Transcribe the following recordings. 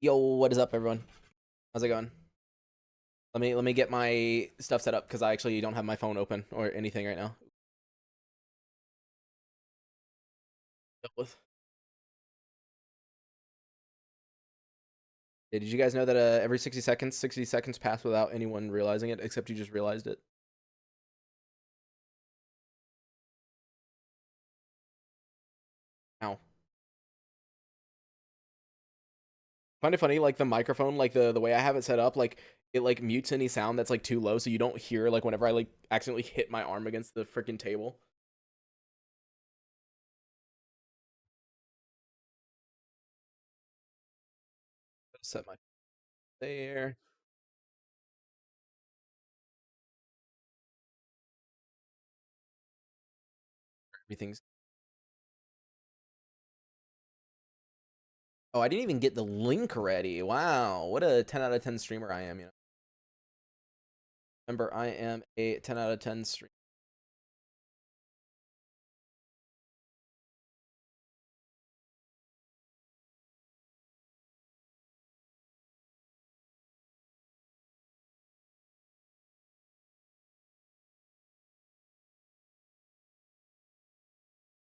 Yo, what is up, everyone? How's it going? Let me get my stuff set up because I actually don't have my phone open or anything right now. Yeah, did you guys know that every 60 seconds pass without anyone realizing it, except you just realized it? Ow. Find it funny, like the microphone, like the way I have it set up, like it like mutes any sound that's like too low, so you don't hear like whenever I like accidentally hit my arm against the freaking table. Set my there. Everything's. Oh, I didn't even get the link ready. Wow, what a 10 out of 10 streamer I am. Remember, I am a 10 out of 10 streamer.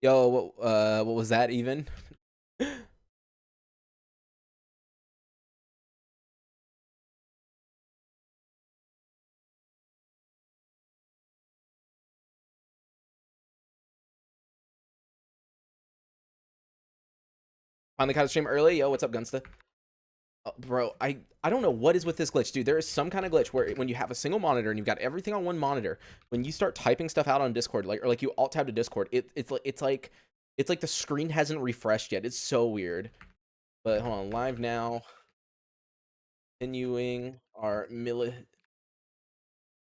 Yo, what was that even? Finally caught a stream early. Yo, what's up, Gunsta? Bro, I don't know what is with this glitch, dude. There is some kind of glitch where when you have a single monitor and you've got everything on one monitor, when you start typing stuff out on Discord, like or like you alt tab to Discord, it's like the screen hasn't refreshed yet. It's so weird. But hold on, live now. Continuing our military.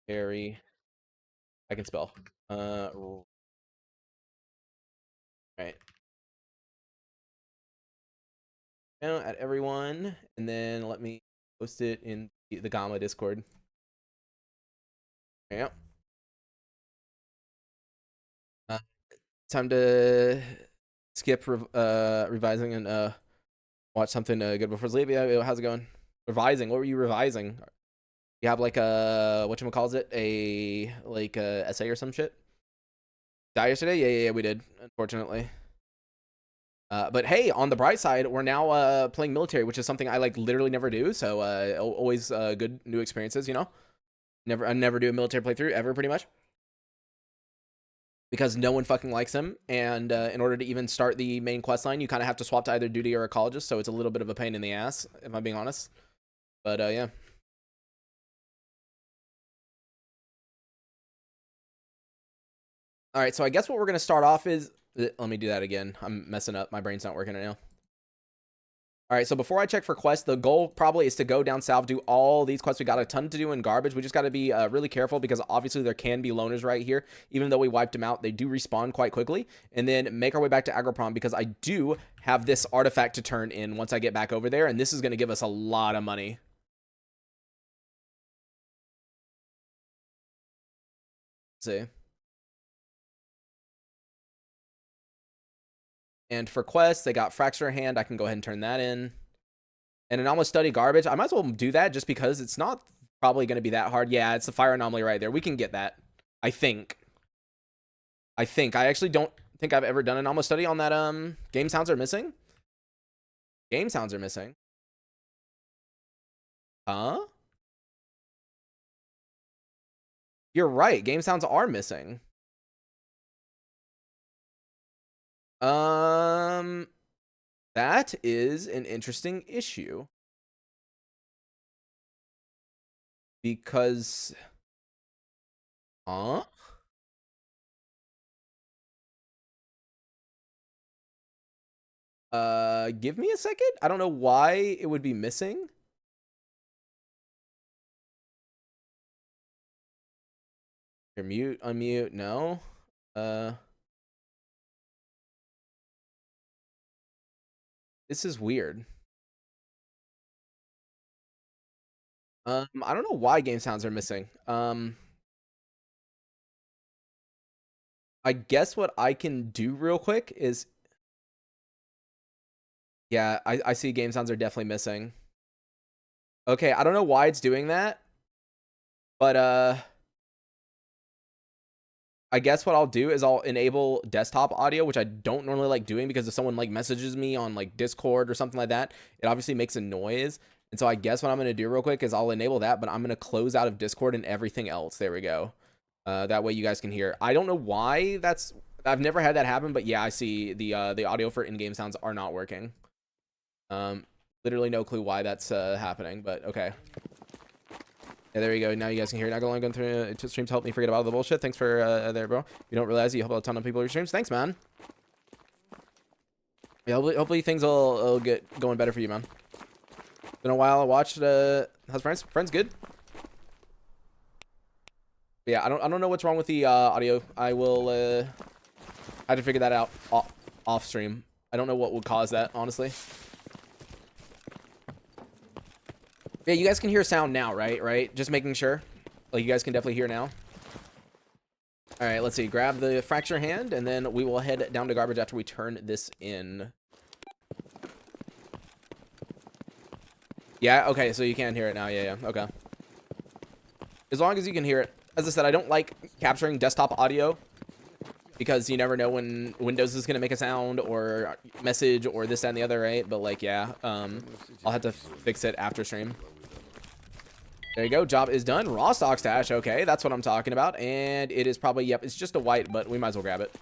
I can spell. Right. Now at everyone, and then let me post it in the Gamma Discord. Yeah. Uh, Time to skip revising and watch something good before sleep. Yeah, how's it going? Revising. What were you revising? You have like a whatchamacallit it? A like a essay or some shit? Die yesterday? Yeah, we did, unfortunately. But hey, on the bright side, we're now playing military, which is something I like literally never do. So always good new experiences, you know. I never do a military playthrough ever, pretty much, because no one fucking likes him. And in order to even start the main quest line, you kind of have to swap to either duty or ecologist. So it's a little bit of a pain in the ass, if I'm being honest. But yeah. All right, so I guess what we're gonna start off is let me do that again. I'm messing up. My brain's not working right now. All right, so before I check for quests, the goal probably is to go down south, do all these quests. We got a ton to do in garbage. We just got to be really careful because obviously there can be loners right here. Even though we wiped them out, they do respawn quite quickly. And then make our way back to Agroprom because I do have this artifact to turn in once I get back over there. And this is going to give us a lot of money. Let's see. And for quests, they got Fracture Hand. I can go ahead and turn that in. And anomalous study garbage. I might as well do that just because it's not probably going to be that hard. Yeah, it's the fire anomaly right there. We can get that. I think. I actually don't think I've ever done an anomalous study on that. Game sounds are missing. Game sounds are missing. Huh? You're right. Game sounds are missing. Um, that is an interesting issue because, huh? Give me a second. I don't know why it would be missing. You're mute, unmute. No. Uh, this is weird. I don't know why game sounds are missing. I guess what I can do real quick is, yeah, I see game sounds are definitely missing. Okay, I don't know why it's doing that, but I guess what I'll do is I'll enable desktop audio, which I don't normally like doing because if someone like messages me on like Discord or something like that, it obviously makes a noise. And so I guess what I'm going to do real quick is I'll enable that, but I'm going to close out of Discord and everything else. There we go. That way you guys can hear. I don't know why that's, I've never had that happen, but yeah, I see the audio for in-game sounds are not working. Literally no clue why that's happening, but okay. Yeah, there you go. Now you guys can hear it. Not going through to stream to help me forget about all the bullshit. Thanks for there, bro. You don't realize you help a ton of people with your streams. Thanks, man. Yeah, hopefully things will get going better for you, man. Been a while. I watched. How's friends? Friends good? Yeah, I don't know what's wrong with the audio. I will have to figure that out off stream. I don't know what would cause that, honestly. Yeah, you guys can hear sound now, right? Right? Just making sure. Like, you guys can definitely hear now. All right, let's see. Grab the fracture hand, and then we will head down to garbage after we turn this in. Yeah, okay, so you can hear it now. Yeah, okay. As long as you can hear it. As I said, I don't like capturing desktop audio because you never know when Windows is going to make a sound or message or this, that, and the other, right? But, like, yeah, I'll have to fix it after stream. There you go. Job is done. Raw stock stash. Okay, that's what I'm talking about. And it is probably, yep, it's just a white, but we might as well grab it.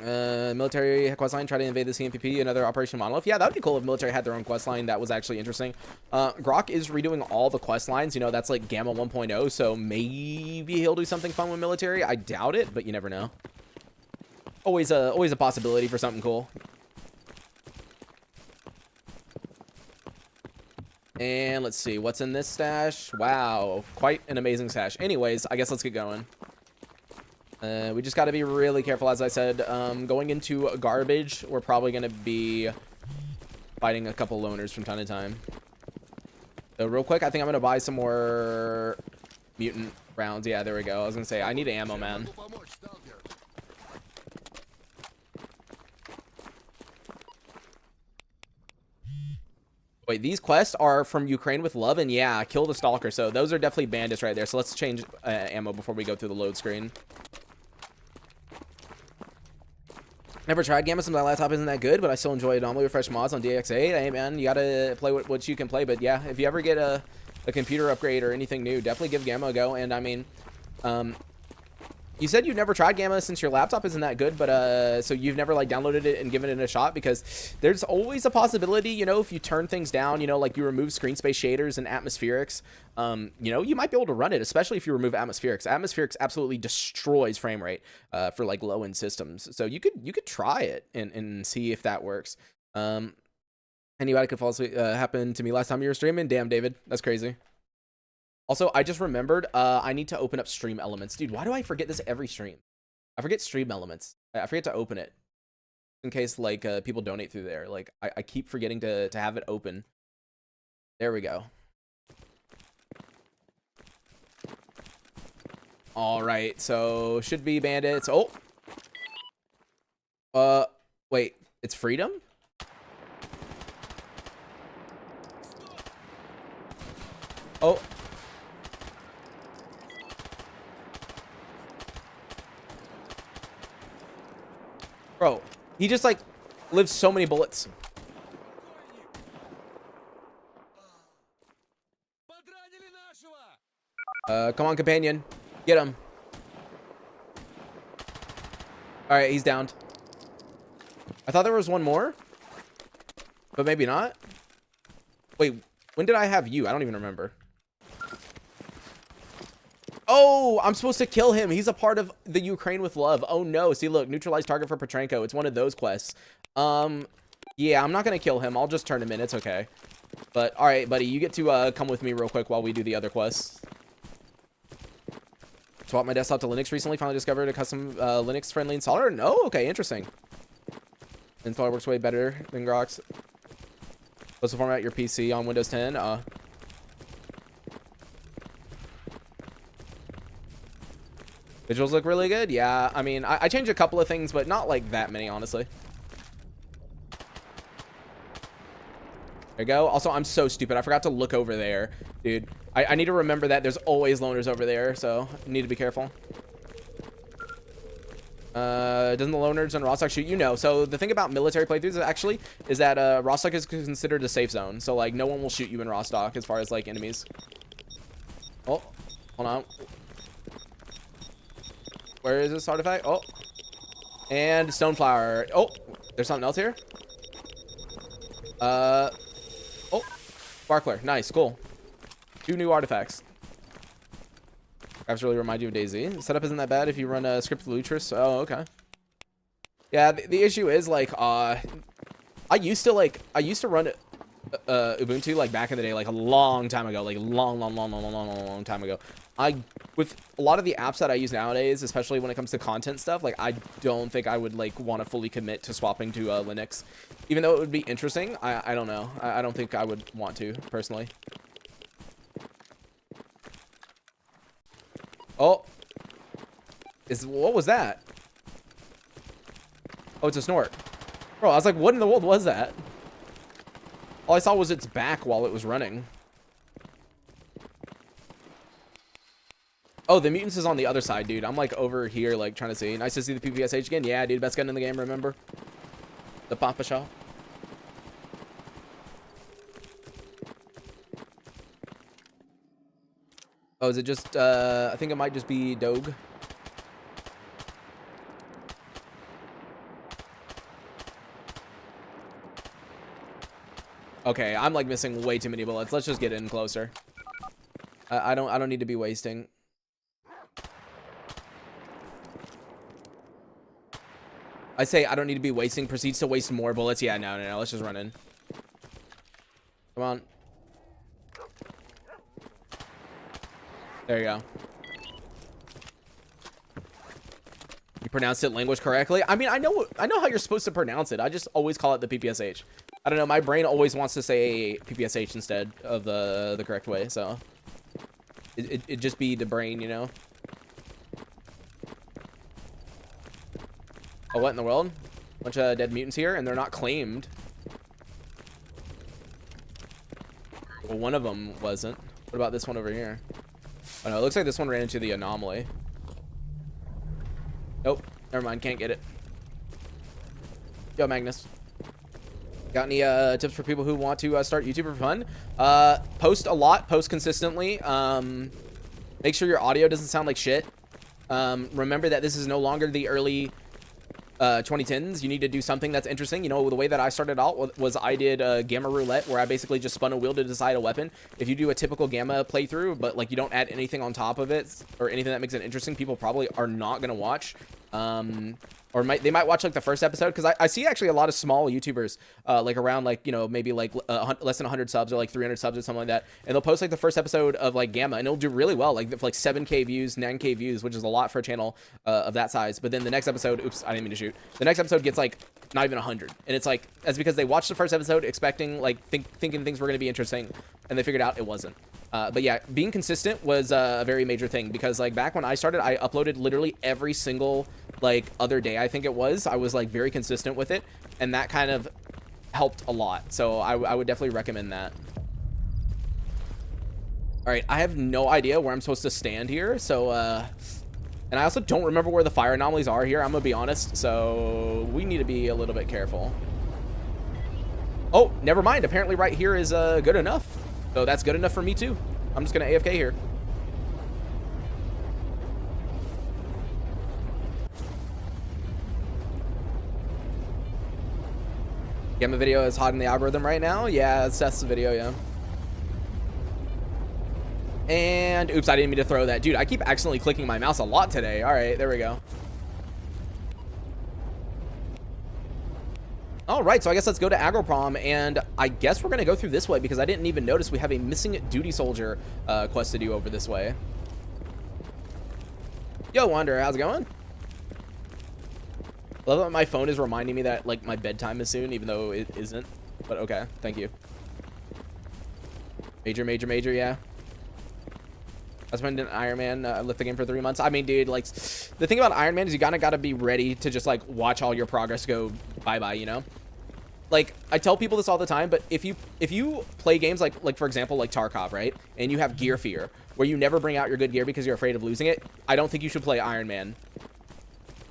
Military questline, try to invade the CMPP, another Operation Monolith. Yeah, that would be cool if military had their own questline. That was actually interesting. Grok is redoing all the questlines. You know, that's like Gamma 1.0, so maybe he'll do something fun with military. I doubt it, but you never know. Always a possibility for something cool. And let's see, what's in this stash? Wow, quite an amazing stash. Anyways, I guess let's get going. We just got to be really careful, as I said. Going into garbage, we're probably going to be fighting a couple loners from time to time. So real quick, I think I'm going to buy some more mutant rounds. Yeah, there we go. I was going to say, I need ammo, man. Wait, these quests are from Ukraine with love, and yeah, kill the stalker. So those are definitely bandits right there. So let's change ammo before we go through the load screen. Never tried Gamma since my laptop isn't that good, but I still enjoy anomaly refresh mods on DX8. Hey, man, you gotta play what you can play. But yeah, if you ever get a computer upgrade or anything new, definitely give Gamma a go. And I mean, you said you've never tried Gamma since your laptop isn't that good, but so you've never like downloaded it and given it a shot, because there's always a possibility, you know, if you turn things down, you know, like you remove screen space shaders and atmospherics, you know, you might be able to run it, especially if you remove atmospherics. Atmospherics absolutely destroys frame rate for like low end systems. So you could try it and see if that works. Anybody could fall asleep. Happened to me last time you were streaming. Damn, David, that's crazy. Also, I just remembered, I need to open up stream elements. Dude, why do I forget this every stream? I forget stream elements. I forget to open it. In case, like, people donate through there. Like, I keep forgetting to have it open. There we go. Alright, so, should be bandits. Oh! Wait, it's freedom? Oh. Bro, he just, like, lives so many bullets. Come on, companion. Get him. Alright, he's downed. I thought there was one more. But maybe not. Wait, when did I have you? I don't even remember. Oh, I'm supposed to kill him. He's a part of the Ukraine with love. Oh no. See, look, neutralize target for Petrenko. It's one of those quests. Yeah, I'm not gonna kill him. I'll just turn him in. It's okay. But all right, buddy, you get to come with me real quick while we do the other quests. Swapped my desktop to Linux recently. Finally discovered a custom Linux friendly installer. No, okay, interesting. Installer works way better than Grok's. Supposed to format your PC on Windows 10. Visuals look really good. Yeah, I mean, I changed a couple of things, but not like that many, honestly. There you go. Also, I'm so stupid. I forgot to look over there, dude. I need to remember that there's always loners over there, so I need to be careful. Doesn't the loners on Rostock shoot you? No. So the thing about military playthroughs actually is that Rostock is considered a safe zone. So like no one will shoot you in Rostock as far as like enemies. Oh, hold on. Where is this artifact? Oh, and stoneflower. Oh, there's something else here. Oh, sparkler. Nice, cool. 2 new artifacts. Perhaps really remind you of DayZ. Setup isn't that bad if you run a script Lutris. Oh, okay. Yeah, the issue is like I used to run Ubuntu like back in the day, like a long time ago, like long time ago. With a lot of the apps that I use nowadays, especially when it comes to content stuff, like I don't think I would like want to fully commit to swapping to Linux, even though it would be interesting. I don't know. I don't think I would want to personally. Oh, what was that? Oh, it's a snort. Bro, I was like, what in the world was that? All I saw was its back while it was running. Oh, the mutants is on the other side, dude. I'm like over here, like trying to see. Nice to see the PPSH again. Yeah, dude, best gun in the game, remember? The Papa Shaw. Oh, is it just, I think it might just be Doge. Okay, I'm like missing way too many bullets. Let's just get in closer. I don't need to be wasting. I say I don't need to be wasting. Proceeds to waste more bullets. Yeah, no. Let's just run in. Come on. There you go. You pronounced it language correctly. I mean, I know how you're supposed to pronounce it. I just always call it the PPSH. I don't know. My brain always wants to say PPSH instead of the correct way. So it just be the brain, you know. Oh, what in the world? Bunch of dead mutants here, and they're not claimed. Well, one of them wasn't. What about this one over here? Oh no, it looks like this one ran into the anomaly. Nope, never mind, can't get it. Yo, Magnus. Got any tips for people who want to start YouTube for fun? Post a lot, post consistently. Make sure your audio doesn't sound like shit. Remember that this is no longer the early 2010s. You need to do something that's interesting. You know, the way that I started out was I did gamma roulette, where I basically just spun a wheel to decide a weapon. If you do a typical gamma playthrough, but like you don't add anything on top of it or anything that makes it interesting, people probably are not gonna watch. Or they might watch like the first episode, because I see actually a lot of small YouTubers like around like, you know, maybe like less than 100 subs or like 300 subs or something like that, and they'll post like the first episode of like Gamma, and it'll do really well, like 7K views, 9K views, which is a lot for a channel of that size. But then the next episode, oops, I didn't mean to shoot. The next episode gets like not even 100, and it's like that's because they watched the first episode expecting like thinking things were going to be interesting, and they figured out it wasn't. But yeah, being consistent was a very major thing, because like back when I started, I uploaded literally every single like other day, I think it was. I was like very consistent with it, and that kind of helped a lot. So I would definitely recommend that. All right, I have no idea where I'm supposed to stand here, so and I also don't remember where the fire anomalies are here, I'm gonna be honest, so we need to be a little bit careful. Oh, never mind, apparently right here is good enough. So that's good enough for me too. I'm just gonna AFK here. Gamma video is hot in the algorithm right now. Yeah, that's the video, yeah. And oops, I didn't mean to throw that. Dude, I keep accidentally clicking my mouse a lot today. All right, there we go. All right, so I guess let's go to Agroprom, and I guess we're gonna go through this way because I didn't even notice we have a missing duty soldier quest to do over this way. Yo, Wanderer, how's it going? I love that my phone is reminding me that like my bedtime is soon, even though it isn't. But okay, thank you. Major, yeah. That's when I did Ironman. I left the game for 3 months. I mean, dude, like the thing about Ironman is you gotta be ready to just like watch all your progress go bye-bye, you know? like I tell people this all the time, but if you play games like for example like Tarkov, right, and you have gear fear where you never bring out your good gear because you're afraid of losing it, I don't think you should play Iron Man,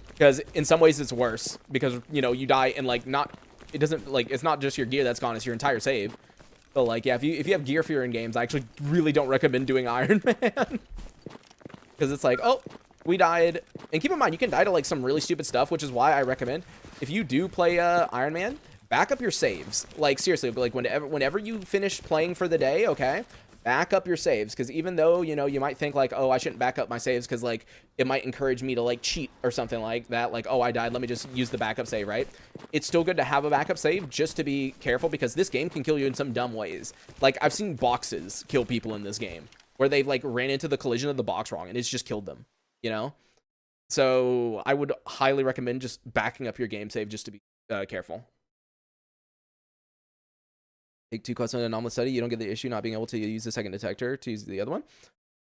because in some ways it's worse, because you know you die and like it doesn't, like, it's not just your gear that's gone, it's your entire save. So like, yeah, if you have gear fear in games, I actually really don't recommend doing Iron Man. Because it's like, oh, we died. And keep in mind, you can die to like some really stupid stuff, which is why I recommend, if you do play Iron Man, back up your saves. Like seriously, like whenever you finish playing for the day, okay, back up your saves. Because even though, you know, you might think like, oh, I shouldn't back up my saves because like it might encourage me to like cheat or something like that. Like, oh, I died, let me just use the backup save, right? It's still good to have a backup save just to be careful, because this game can kill you in some dumb ways. Like I've seen boxes kill people in this game where they've like ran into the collision of the box wrong and it's just killed them, you know? So I would highly recommend just backing up your game save just to be careful. Take 2 quests on an anomalous study. You don't get the issue not being able to use the second detector to use the other one.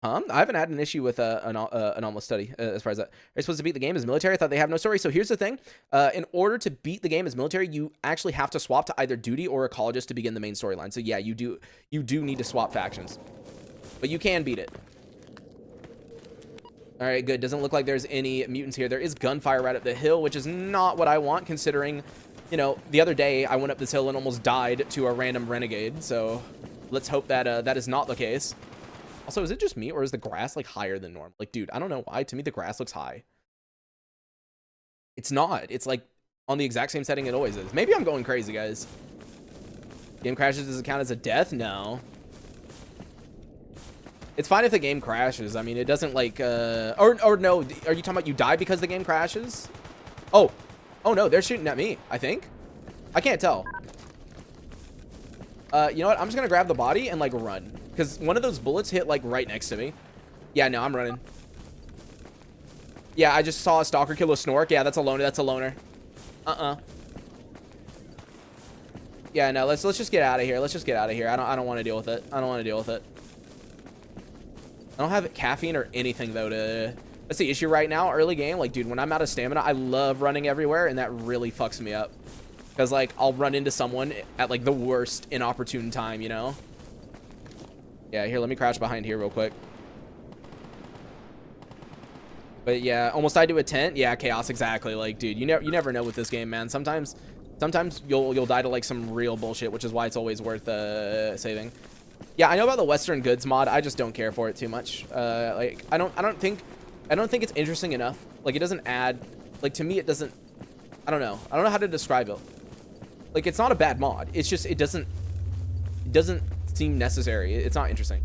I haven't had an issue with anomalous study as far as that. Are you supposed to beat the game as military? I thought they have no story. So here's the thing. In order to beat the game as military, you actually have to swap to either duty or ecologist to begin the main storyline. So yeah, you do need to swap factions. But you can beat it. All right, good. Doesn't look like there's any mutants here. There is gunfire right up the hill, which is not what I want, considering, you know, the other day I went up this hill and almost died to a random renegade. So let's hope that that is not the case. Also, is it just me, or is the grass like higher than normal? Like, dude, I don't know why. To me, the grass looks high. It's not. It's like on the exact same setting it always is. Maybe I'm going crazy, guys. Game crashes, does it count as a death? No. It's fine if the game crashes. I mean, it doesn't like, or no, are you talking about you die because the game crashes? Oh no, they're shooting at me, I think. I can't tell. You know what? I'm just gonna grab the body and like run, because one of those bullets hit like right next to me. Yeah, no, I'm running. Yeah, I just saw a stalker kill a snork. Yeah, that's a loner. That's a loner. Yeah, no, let's just get out of here. Let's just get out of here. I don't want to deal with it. I don't want to deal with it. I don't have caffeine or anything though to... That's the issue right now, early game. Like, dude, when I'm out of stamina, I love running everywhere, and that really fucks me up. Because, like, I'll run into someone at, like, the worst inopportune time, you know? Yeah, here, let me crouch behind here real quick. But, yeah, almost died to a tent. Yeah, chaos, exactly. Like, dude, you never know with this game, man. Sometimes you'll die to, like, some real bullshit, which is why it's always worth saving. Yeah, I know about the Western Goods mod. I just don't care for it too much. Like, I don't think it's interesting enough. Like, it doesn't add, like, to me, it doesn't, I don't know how to describe it. Like, it's not a bad mod. It's just, it doesn't seem necessary. It's not interesting.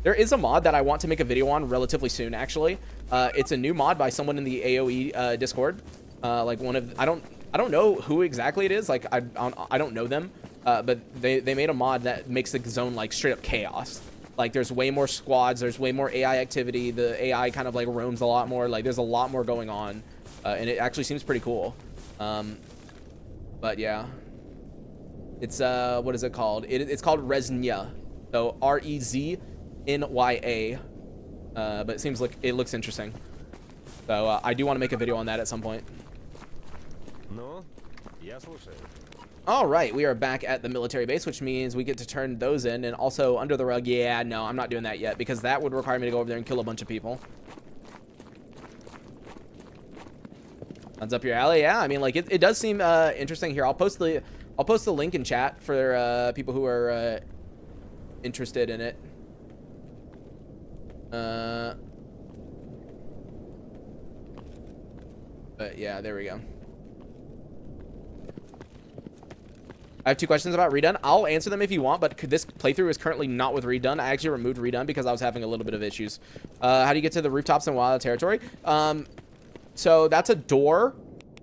There is a mod that I want to make a video on relatively soon, actually. It's a new mod by someone in the AOE Discord. Like one of, I don't know who exactly it is. Like, I don't know them. But they made a mod that makes the zone like straight up chaos. Like, there's way more squads, there's way more AI activity, the AI kind of like roams a lot more, like there's a lot more going on, and it actually seems pretty cool. But yeah, it's what is it called? It's called Reznya, so REZNYA. But it seems like it looks interesting, so I do want to make a video on that at some point. No, yes, we'll say. All right, we are back at the military base, which means we get to turn those in. And also under the rug, yeah, no, I'm not doing that yet, because that would require me to go over there and kill a bunch of people. Runs up your alley. Yeah, I mean, like, it does seem interesting here. I'll post the link in chat for people who are interested in it. But yeah, there we go. I have 2 questions about redone. I'll answer them if you want, but this playthrough is currently not with redone. I actually removed redone because I was having a little bit of issues. How do you get to the rooftops in wild territory? So that's a door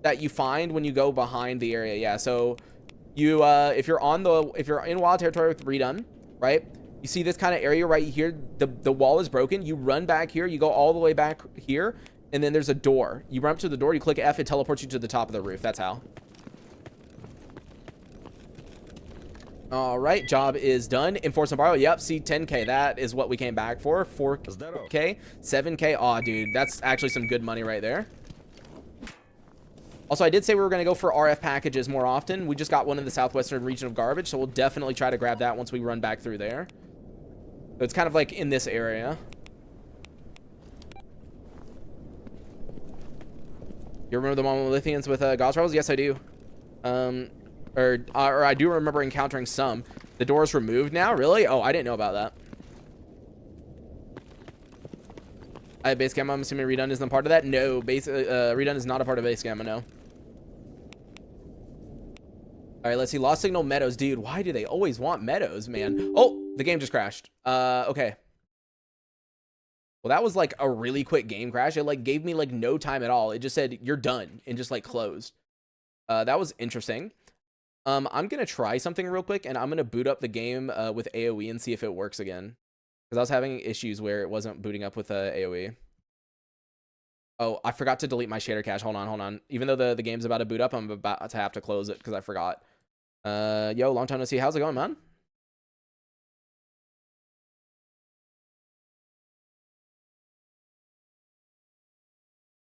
that you find when you go behind the area. Yeah. So you, if you're in wild territory with redone, right? You see this kind of area right here. The wall is broken. You run back here. You go all the way back here, and then there's a door. You run up to the door. You click F. It teleports you to the top of the roof. That's how. All right, job is done. Enforce and borrow. Yep, see, 10K. That is what we came back for. 4K, 7K. Aw, dude, that's actually some good money right there. Also, I did say we were going to go for RF packages more often. We just got one in the southwestern region of Garbage, so we'll definitely try to grab that once we run back through there. So it's kind of like in this area. You remember the monolithians with Gauss Rebels? Yes, I do. Or I do remember encountering some. The door's removed now? Really? Oh, I didn't know about that. Base Gamma, I'm assuming Redone isn't a part of that? No, Redone is not a part of Base Gamma, no. All right, let's see. Lost Signal Meadows. Dude, why do they always want Meadows, man? Oh, the game just crashed. Okay. Well, that was like a really quick game crash. It like gave me like no time at all. It just said, you're done, and just like closed. That was interesting. I'm going to try something real quick, and I'm going to boot up the game with AoE and see if it works again. Because I was having issues where it wasn't booting up with AoE. Oh, I forgot to delete my shader cache. Hold on. Even though the game's about to boot up, I'm about to have to close it because I forgot. Yo, long time no see. How's it going, man?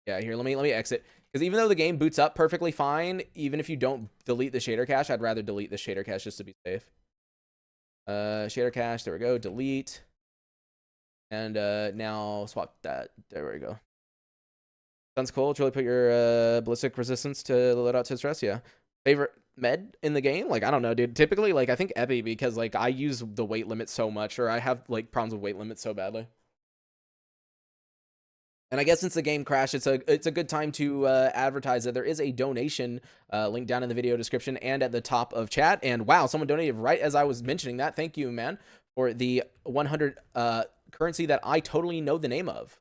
Yeah, here, let me exit. Because even though the game boots up perfectly fine, even if you don't delete the shader cache, I'd rather delete the shader cache just to be safe. Shader cache, there we go, delete. And now swap that. There we go. Sounds cool. To really put your ballistic resistance to the loadout to stress. Yeah. Favorite med in the game? Like, I don't know, dude. Typically, like, I think Epi, because like I use the weight limit so much, or I have like problems with weight limit so badly. And I guess since the game crashed, it's a good time to advertise that there is a donation link down in the video description and at the top of chat. And wow, someone donated right as I was mentioning that. Thank you, man, for the 100 currency that I totally know the name of.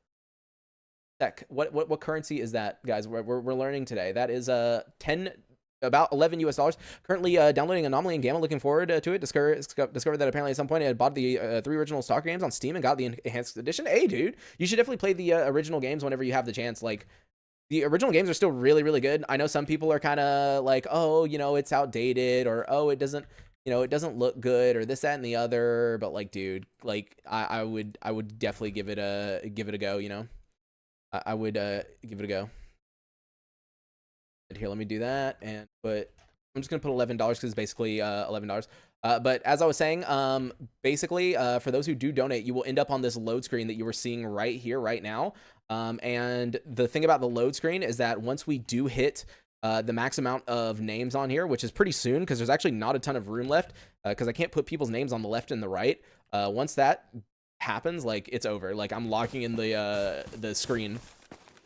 What currency is that, guys? We're learning today. That is about $11 US. Currently downloading Anomaly and Gamma. Looking forward to it. Discovered that apparently at some point I had bought the 3 original S.t.a.l.k.e.r games on Steam and got the enhanced edition. Hey, dude, you should definitely play the original games whenever you have the chance. Like, the original games are still really, really good. I know some people are kind of like, oh, you know, it's outdated, or oh, it doesn't, you know, it doesn't look good, or this, that, and the other. But like, dude, like I would definitely give it a go. You know, I would give it a go. Here, let me do that, and but I'm just gonna put $11 because it's basically $11. But as I was saying, basically, for those who do donate, you will end up on this load screen that you were seeing right here, right now. And the thing about the load screen is that once we do hit the max amount of names on here, which is pretty soon, because there's actually not a ton of room left, because I can't put people's names on the left and the right. Once that happens, like, it's over. Like, I'm locking in the screen.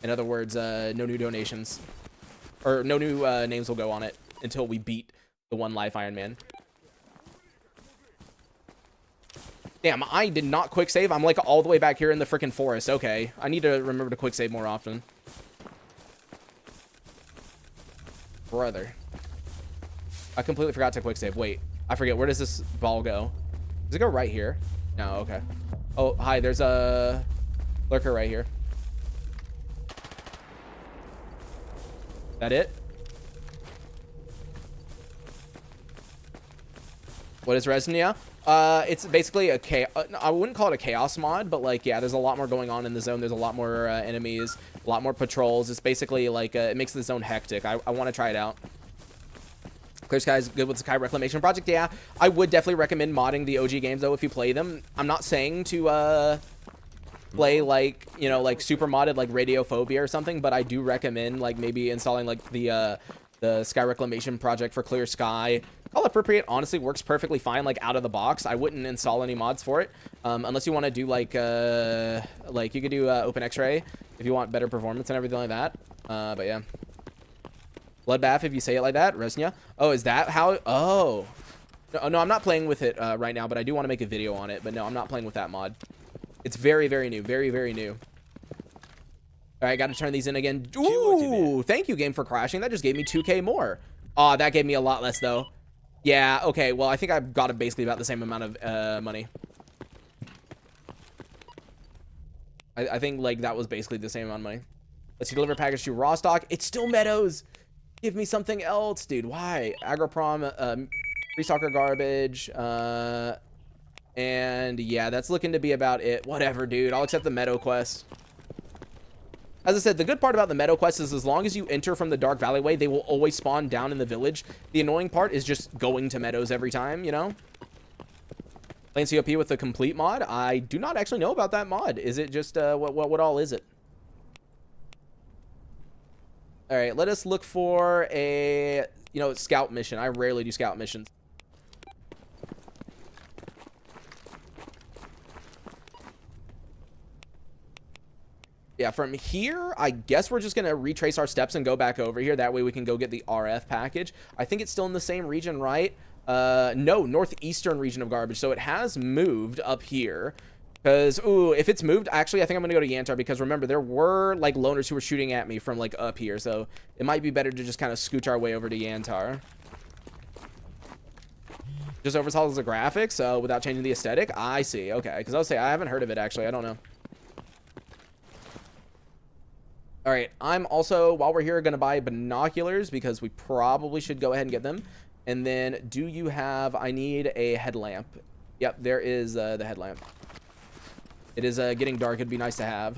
In other words, no new donations. Or no new names will go on it until we beat the 1 life Iron Man. Damn, I did not quick save. I'm like all the way back here in the freaking forest. Okay, I need to remember to quick save more often. Brother. I completely forgot to quick save. Wait, I forget. Where does this ball go? Does it go right here? No, okay. Oh, hi, there's a lurker right here. That it? What is Resnia? It's basically a I wouldn't call it a chaos mod, but like, yeah, there's a lot more going on in the zone. There's a lot more enemies, a lot more patrols. It's basically like it makes the zone hectic. I want to try it out. Clear Sky is good with the Sky Reclamation Project. Yeah, I would definitely recommend modding the OG games though if you play them. I'm not saying to play like, you know, like super modded like Radiophobia or something, but I do recommend like maybe installing like the Sky Reclamation Project for Clear Sky. All appropriate honestly works perfectly fine like out of the box. I wouldn't install any mods for it unless you want to do like you could do Open X-Ray if you want better performance and everything like that. But yeah, Bloodbath if you say it like that. Resnia. Oh, is that how? Oh, no, I'm not playing with it right now, but I do want to make a video on it. But no, I'm not playing with that mod. It's very, very new. Very, very new. All right, got to turn these in again. Ooh, thank you, game, for crashing. That just gave me 2K more. Oh, that gave me a lot less, though. Yeah, okay. Well, I think I got basically about the same amount of money. I think, like, that was basically the same amount of money. Let's see, deliver package to raw stock. It's still Meadows. Give me something else, dude. Why? Agroprom, free soccer garbage, and yeah, that's looking to be about it. Whatever, dude. I'll accept the Meadow quest. As I said, the good part about the meadow quest is as long as you enter from the dark alleyway, they will always spawn down in the village. The annoying part is just going to meadows every time, you know? Playing COP with the complete mod? I do not actually know about that mod. Is it just, what all is it? All right, let us look for a, you know, scout mission. I rarely do scout missions. Yeah, from here, I guess we're just going to retrace our steps and go back over here. That way we can go get the RF package. I think it's still in the same region, right? No, northeastern region of garbage. So it has moved up here. Because, ooh, if it's moved, actually, I think I'm going to go to Yantar. Because remember, there were, like, loners who were shooting at me from, like, up here. So it might be better to just kind of scooch our way over to Yantar. Just overhauls the graphics without changing the aesthetic? I see. Okay. Because I'll say I haven't heard of it, actually. I don't know. All right, I'm also, while we're here, going to buy binoculars because we probably should go ahead and get them. And then, do you have, I need a headlamp. Yep, there is the headlamp. It is getting dark. It'd be nice to have.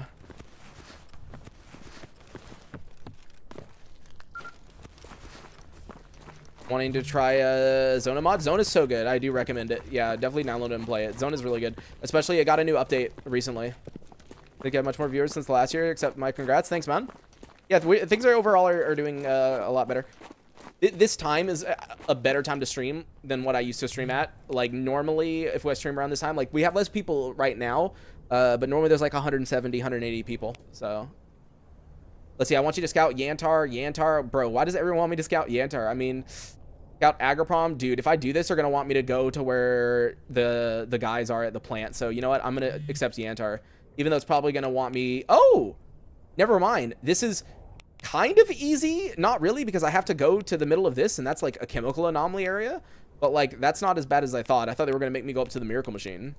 Wanting to try Zona mod? Zona's so good. I do recommend it. Yeah, definitely download it and play it. Zona's really good. Especially, it got a new update recently. Think you have much more viewers since last year, except my congrats. Thanks, man. Yeah, things are overall are doing a lot better. This time is a better time to stream than what I used to stream at. Like, normally, if I stream around this time, like, we have less people right now, but normally there's like 170, 180 people. So, let's see. I want you to scout Yantar. Yantar, bro, why does everyone want me to scout Yantar? I mean, scout Agroprom. Dude, if I do this, they're going to want me to go to where the guys are at the plant. So, you know what? I'm going to accept Yantar. Even though it's probably going to want me... Oh! Never mind. This is kind of easy. Not really, because I have to go to the middle of this, and that's like a chemical anomaly area. But, like, that's not as bad as I thought. I thought they were going to make me go up to the miracle machine.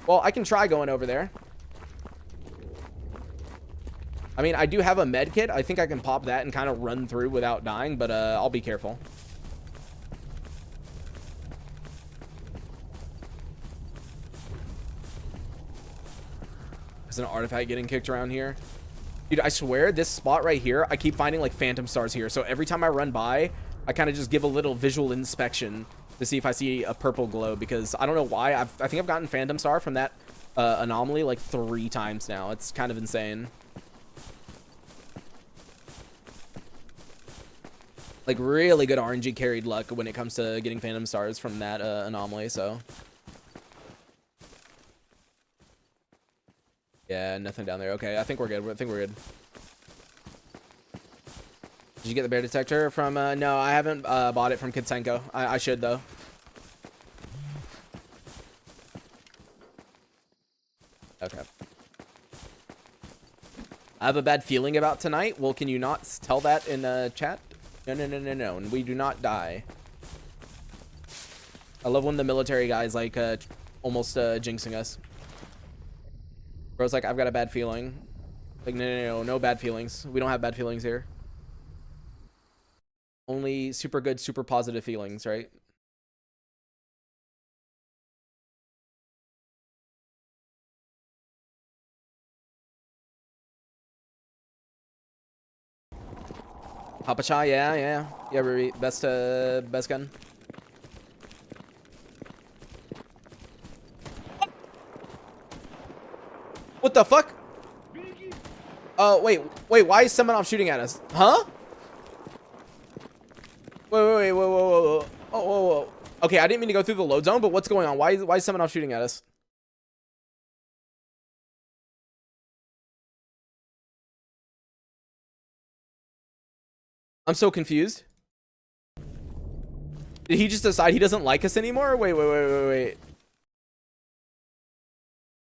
Well, I can try going over there. I mean, I do have a med kit. I think I can pop that and kind of run through without dying, but I'll be careful. Is an artifact getting kicked around here? Dude, I swear this spot right here, I keep finding like phantom stars here. So every time I run by, I kind of just give a little visual inspection to see if I see a purple glow, because I don't know why. I think I've gotten phantom star from that anomaly like 3 times now. It's kind of insane. Like really good RNG carried luck when it comes to getting phantom stars from that anomaly, so. Yeah, nothing down there. Okay, I think we're good. I think we're good. Did you get the bear detector from... no, I haven't bought it from Kitsenko. I should, though. Okay. I have a bad feeling about tonight. Well, can you not tell that in chat? No, no, no, no, no. We do not die. I love when the military guys, like, almost jinxing us. Bro's like, I've got a bad feeling. Like, no, no, no, no bad feelings. We don't have bad feelings here. Only super good, super positive feelings, right? Papa Chai, yeah, yeah. Yeah, Riri, best gun. What the fuck? Oh, wait, why is Semenov shooting at us? Huh? Wait, whoa. Oh, whoa. Okay, I didn't mean to go through the load zone, but what's going on? Why is Semenov shooting at us? I'm so confused. Did he just decide he doesn't like us anymore? Wait.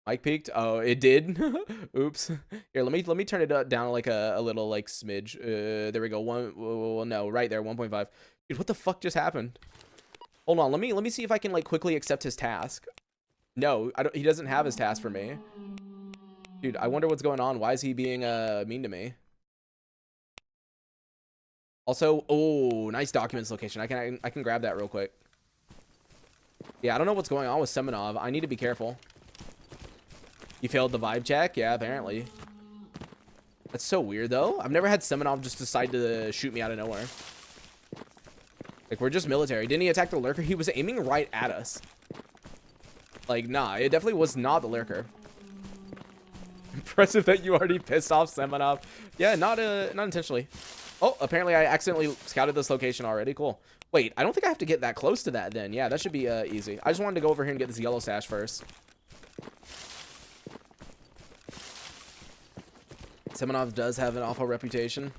Mic peaked. Oh, it did. Oops. Here, let me turn it down like a little like smidge. There we go. Well, no, right there. 1.5. Dude, what the fuck just happened? Hold on. Let me see if I can like quickly accept his task. No, I don't. He doesn't have his task for me. Dude, I wonder what's going on. Why is he being mean to me? Also, oh, nice documents location. I can grab that real quick. Yeah, I don't know what's going on with Semenov. I need to be careful. He failed the vibe check. Yeah, apparently. That's so weird, though. I've never had Semenov just decide to shoot me out of nowhere. Like, we're just military. Didn't he attack the lurker? He was aiming right at us. Like, nah, it definitely was not the lurker. Impressive that you already pissed off Semenov. Yeah, not intentionally. Oh, apparently I accidentally scouted this location already. Cool. Wait, I don't think I have to get that close to that then. Yeah, that should be easy. I just wanted to go over here and get this yellow stash first. Semenov does have an awful reputation.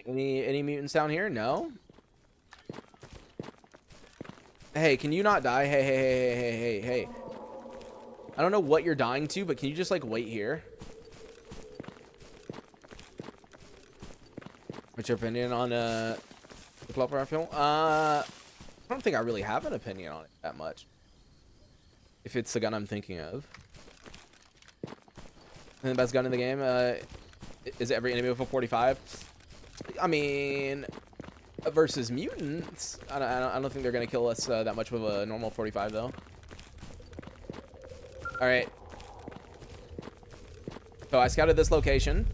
Any mutants down here? No. Hey, can you not die? Hey. I don't know what you're dying to, but can you just like wait here? What's your opinion on the Clover film? I don't think I really have an opinion on it that much. If it's the gun I'm thinking of. And the best gun in the game, is every enemy with a 45? I mean, versus mutants, I don't think they're gonna kill us that much with a normal 45 though. All right. So I scouted this location,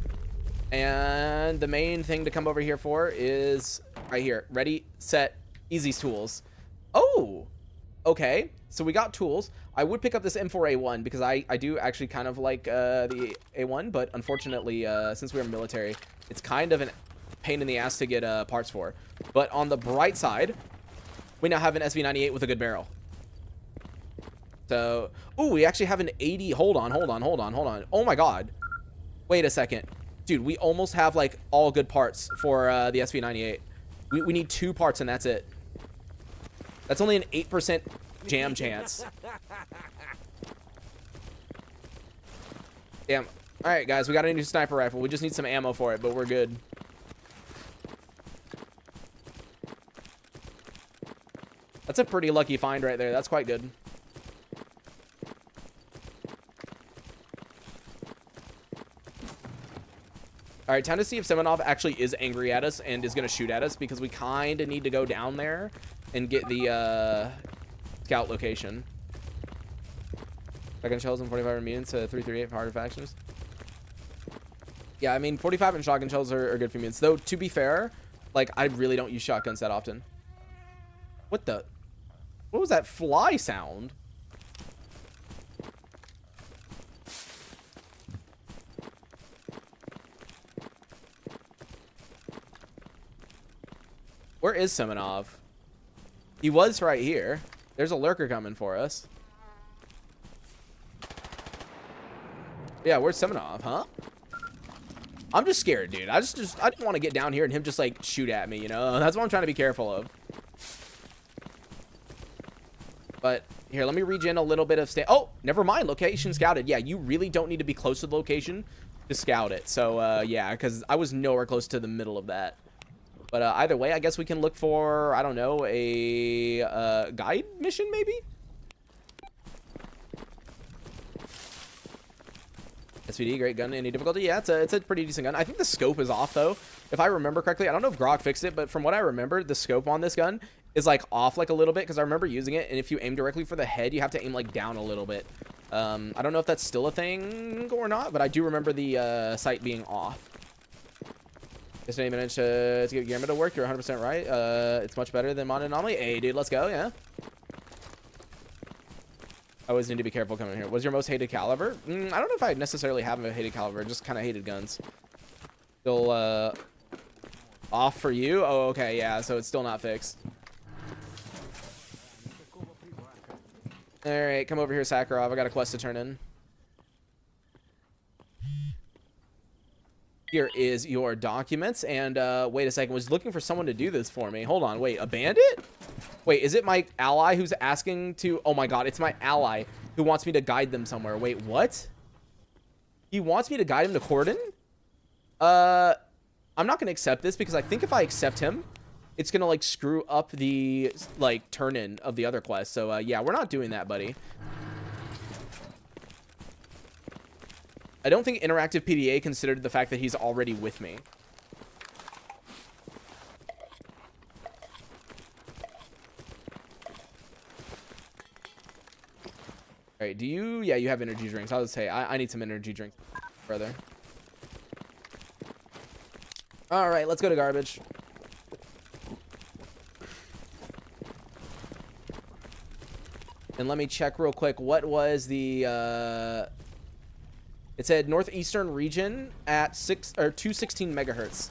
and the main thing to come over here for is right here. Ready, set, easy tools. Oh, okay. So we got tools. I would pick up this M4A1 because I do actually kind of like the A1, but unfortunately, since we're military, it's kind of a pain in the ass to get parts for. But on the bright side, we now have an SV98 with a good barrel. So, ooh, we actually have an 80. Hold on. Oh my god. Wait a second. Dude, we almost have like all good parts for the SV98. We need 2 parts and that's it. That's only an 8% jam chance. Damn. All right, guys, we got a new sniper rifle. We just need some ammo for it, but we're good. That's a pretty lucky find right there. That's quite good. All right, time to see if Semenov actually is angry at us and is going to shoot at us, because we kind of need to go down there and get the scout location. Shotgun shells and 45 mutants to 338 for harder factions. Yeah, I mean, 45 and shotgun shells are good for mutants. Though, to be fair, like, I really don't use shotguns that often. What was that fly sound? Where is Semenov? He was right here. There's a lurker coming for us. Yeah, where's Semenov, huh? I'm just scared, dude. I didn't want to get down here and him just like shoot at me, you know? That's what I'm trying to be careful of. But here, let me regen a little bit of oh, never mind. Location scouted. Yeah, you really don't need to be close to the location to scout it. So yeah, because I was nowhere close to the middle of that. But either way, I guess we can look for, I don't know, a guide mission maybe? SVD, great gun, any difficulty? Yeah, it's a pretty decent gun. I think the scope is off, though. If I remember correctly, I don't know if Grok fixed it, but from what I remember, the scope on this gun is, like, off, like, a little bit, because I remember using it, and if you aim directly for the head, you have to aim, like, down a little bit. I don't know if that's still a thing or not, but I do remember the sight being off. Just didn't even manage to get Guillermo to work. You're 100% right. It's much better than Mon Anomaly. Hey, dude, let's go, yeah. I always need to be careful coming here. What's your most hated caliber? I don't know if I necessarily have a hated caliber. Just kind of hated guns. Still off for you? Oh, okay, yeah. So it's still not fixed. All right, come over here, Sakharov. I got a quest to turn in. Here is your documents, and wait a second, was looking for someone to do this for me. Hold on, wait, a bandit? Wait, is it my ally who's asking to, oh my god, it's my ally who wants me to guide them somewhere. Wait, what? He wants me to guide him to Cordon? I'm not gonna accept this, because I think if I accept him, it's gonna like screw up the like turn-in of the other quest. So yeah, we're not doing that, buddy. I don't think interactive PDA considered the fact that he's already with me. Do you? Yeah, you have energy drinks. I would say I need some energy drinks, brother. All right, let's go to garbage. And let me check real quick. What was the? It said northeastern region at 216 megahertz.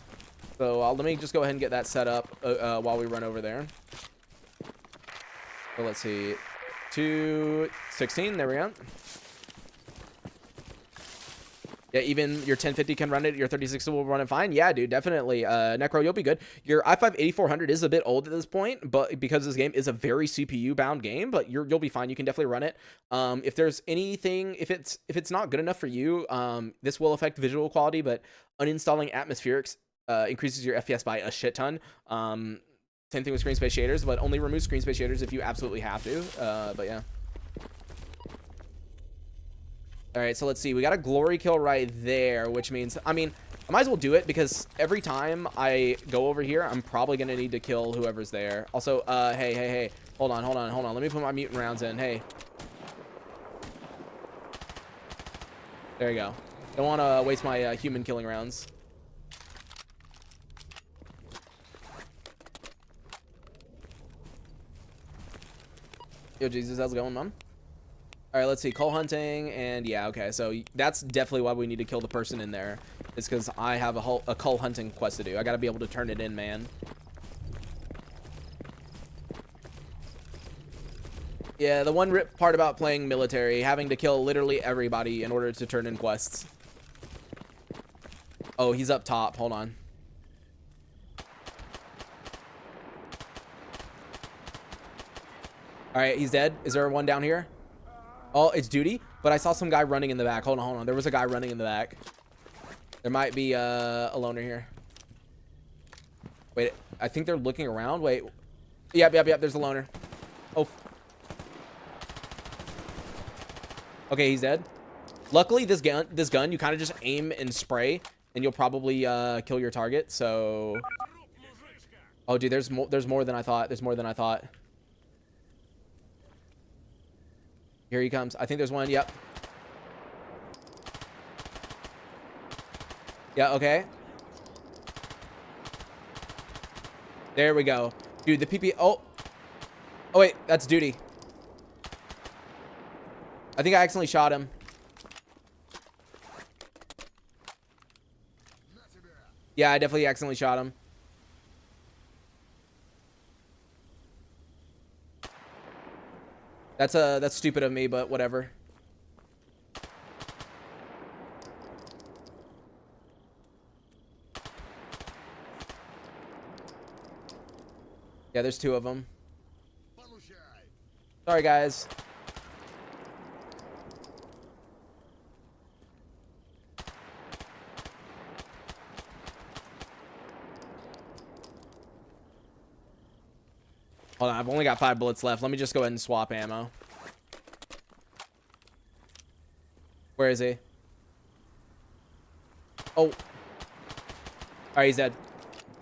So let me just go ahead and get that set up while we run over there. So let's see, 216. There we go. Yeah, even your 1050 can run it. Your 3060 will run it fine. Yeah, dude, definitely. Necro, you'll be good. Your i5-8400 is a bit old at this point, but because this game is a very CPU-bound game, but you'll be fine. You can definitely run it. If there's anything, if it's not good enough for you, this will affect visual quality, but uninstalling atmospherics increases your FPS by a shit ton. Same thing with screen space shaders, but only remove screen space shaders if you absolutely have to. But yeah. All right, so let's see. We got a glory kill right there, which means, I mean, I might as well do it because every time I go over here, I'm probably going to need to kill whoever's there. Also, hey. Hold on. Let me put my mutant rounds in. Hey. There you go. Don't want to waste my human killing rounds. Yo, Jesus, how's it going, Mom? All right, let's see. Coal hunting, and yeah, okay. So that's definitely why we need to kill the person in there. It's because I have a coal hunting quest to do. I got to be able to turn it in, man. Yeah, the one rip part about playing military, having to kill literally everybody in order to turn in quests. Oh, he's up top. Hold on. All right, he's dead. Is there one down here? Oh, it's duty, but I saw some guy running in the back. Hold on. There was a guy running in the back. There might be a loner here. Wait, I think they're looking around. Wait. Yep. There's a loner. Oh. Okay, he's dead. Luckily, this gun, you kind of just aim and spray, and you'll probably kill your target. So. Oh, dude, there's more than I thought. There's more than I thought. Here he comes. I think there's one. Yep. Yeah, okay. There we go. Dude, the PP... Oh, wait. That's duty. I think I accidentally shot him. Yeah, I definitely accidentally shot him. That's stupid of me, but whatever. Yeah, there's two of them. Sorry, guys. Hold on, I've only got 5 bullets left. Let me just go ahead and swap ammo. Where is he? Oh. All right, he's dead.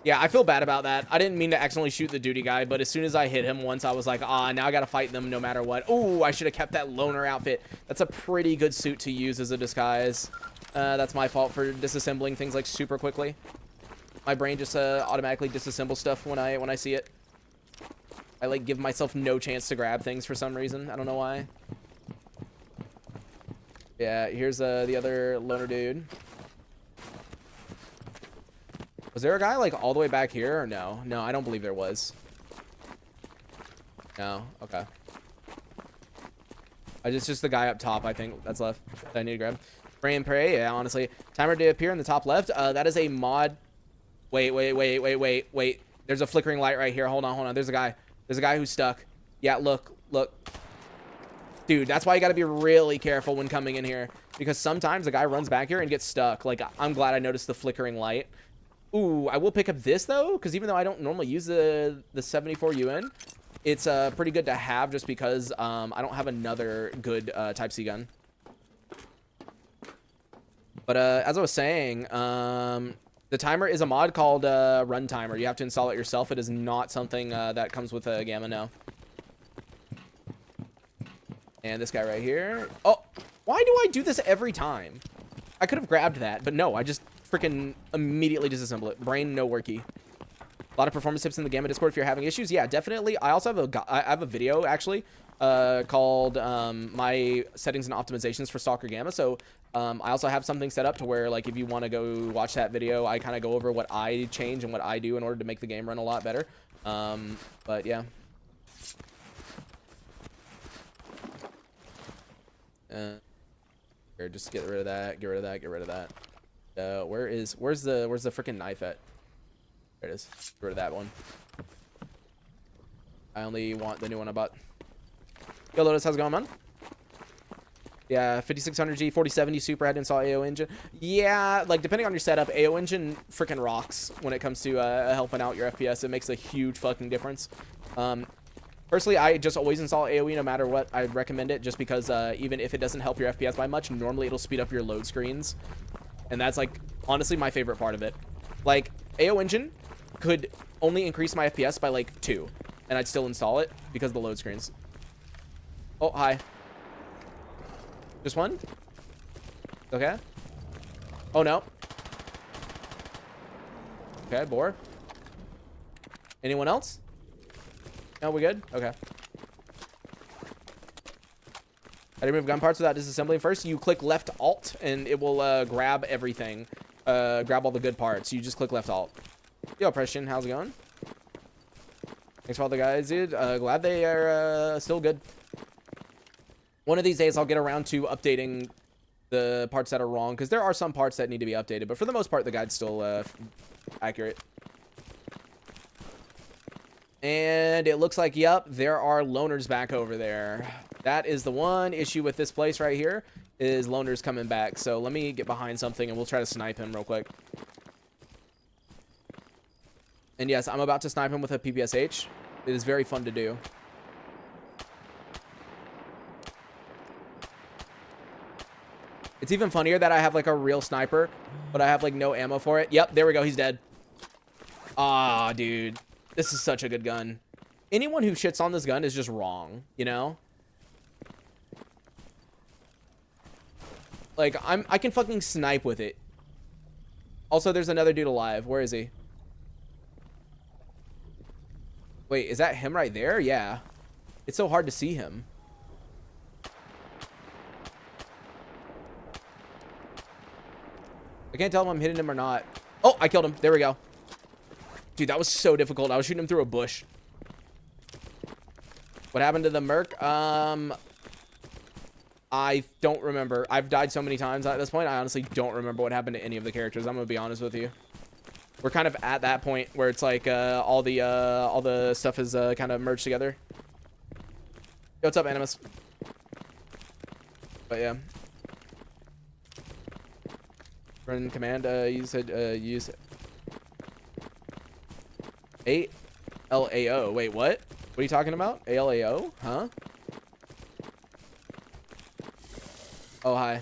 Yeah, I feel bad about that. I didn't mean to accidentally shoot the duty guy, but as soon as I hit him once, I was like, now I gotta fight them no matter what. Oh, I should have kept that loner outfit. That's a pretty good suit to use as a disguise. That's my fault for disassembling things like super quickly. My brain just automatically disassembles stuff when I see it. I like give myself no chance to grab things for some reason. I don't know why. Yeah, here's the other loner dude. Was there a guy like all the way back here or no? No, I don't believe there was. No, okay. It's just the guy up top, I think, that's left that I need to grab. Pray and pray, yeah, honestly. Timer to appear in the top left. That is a mod. Wait. There's a flickering light right here. Hold on. There's a guy. There's a guy who's stuck. Yeah, look. Dude, that's why you gotta be really careful when coming in here. Because sometimes a guy runs back here and gets stuck. Like, I'm glad I noticed the flickering light. Ooh, I will pick up this, though. Because even though I don't normally use the 74 UN, it's pretty good to have just because I don't have another good Type-C gun. But as I was saying, the timer is a mod called Run Timer. You have to install it yourself. It is not something that comes with a Gamma, no. And this guy right here. Oh, why do I do this every time? I could have grabbed that, but no, I just freaking immediately disassemble it. Brain no worky. A lot of performance tips in the Gamma Discord if you're having issues. Yeah, definitely. I also have a video actually called my settings and optimizations for S.t.a.l.k.e.r Gamma. So I also have something set up to where, like, if you want to go watch that video, I kind of go over what I change and what I do in order to make the game run a lot better. But yeah. Here, just get rid of that. Get rid of that. Get rid of that. Where's the freaking knife at? There it is. Get rid of that one. I only want the new one I bought. Yo, Lotus, how's it going, man? Yeah, 5600G, 4070 Super had to install AO Engine. Yeah, like, depending on your setup, AO Engine freaking rocks when it comes to helping out your FPS. It makes a huge fucking difference. Personally, I just always install AoE no matter what. I recommend it just because even if it doesn't help your FPS by much, normally it'll speed up your load screens. And that's, like, honestly my favorite part of it. Like, AO Engine could only increase my FPS by, like, 2. And I'd still install it because of the load screens. Oh, hi. Just one? Okay. Oh, no. Okay, boar. Anyone else? No, we good? Okay. How do you remove gun parts without disassembling first? You click left alt and it will grab everything. Grab all the good parts. You just click left alt. Yo, Preston, how's it going? Thanks for all the guys, dude. Glad they are still good. One of these days I'll get around to updating the parts that are wrong, because there are some parts that need to be updated, but for the most part the guide's still accurate. And it looks like, yep, there are loners back over there. That is the one issue with this place right here, is loners coming back. So let me get behind something and we'll try to snipe him real quick. And yes, I'm about to snipe him with a PPSH. It is very fun to do. It's even funnier that I have, like, a real sniper, but I have, like, no ammo for it. Yep, there we go. He's dead. Ah, dude. This is such a good gun. Anyone who shits on this gun is just wrong, you know? Like, I can fucking snipe with it. Also, there's another dude alive. Where is he? Wait, is that him right there? Yeah. It's so hard to see him. I can't tell if I'm hitting him or not. Oh, I killed him. There we go. Dude, that was so difficult. I was shooting him through a bush. What happened to the Merc? I don't remember. I've died so many times at this point. I honestly don't remember what happened to any of the characters. I'm gonna be honest with you. We're kind of at that point where it's like all the stuff is kind of merged together. Yo, what's up, Animus? But yeah. Run command. You said use s.t.a.l.k.e.r. Wait, what? What are you talking about? A.l.k.e.r? Huh? Oh, hi.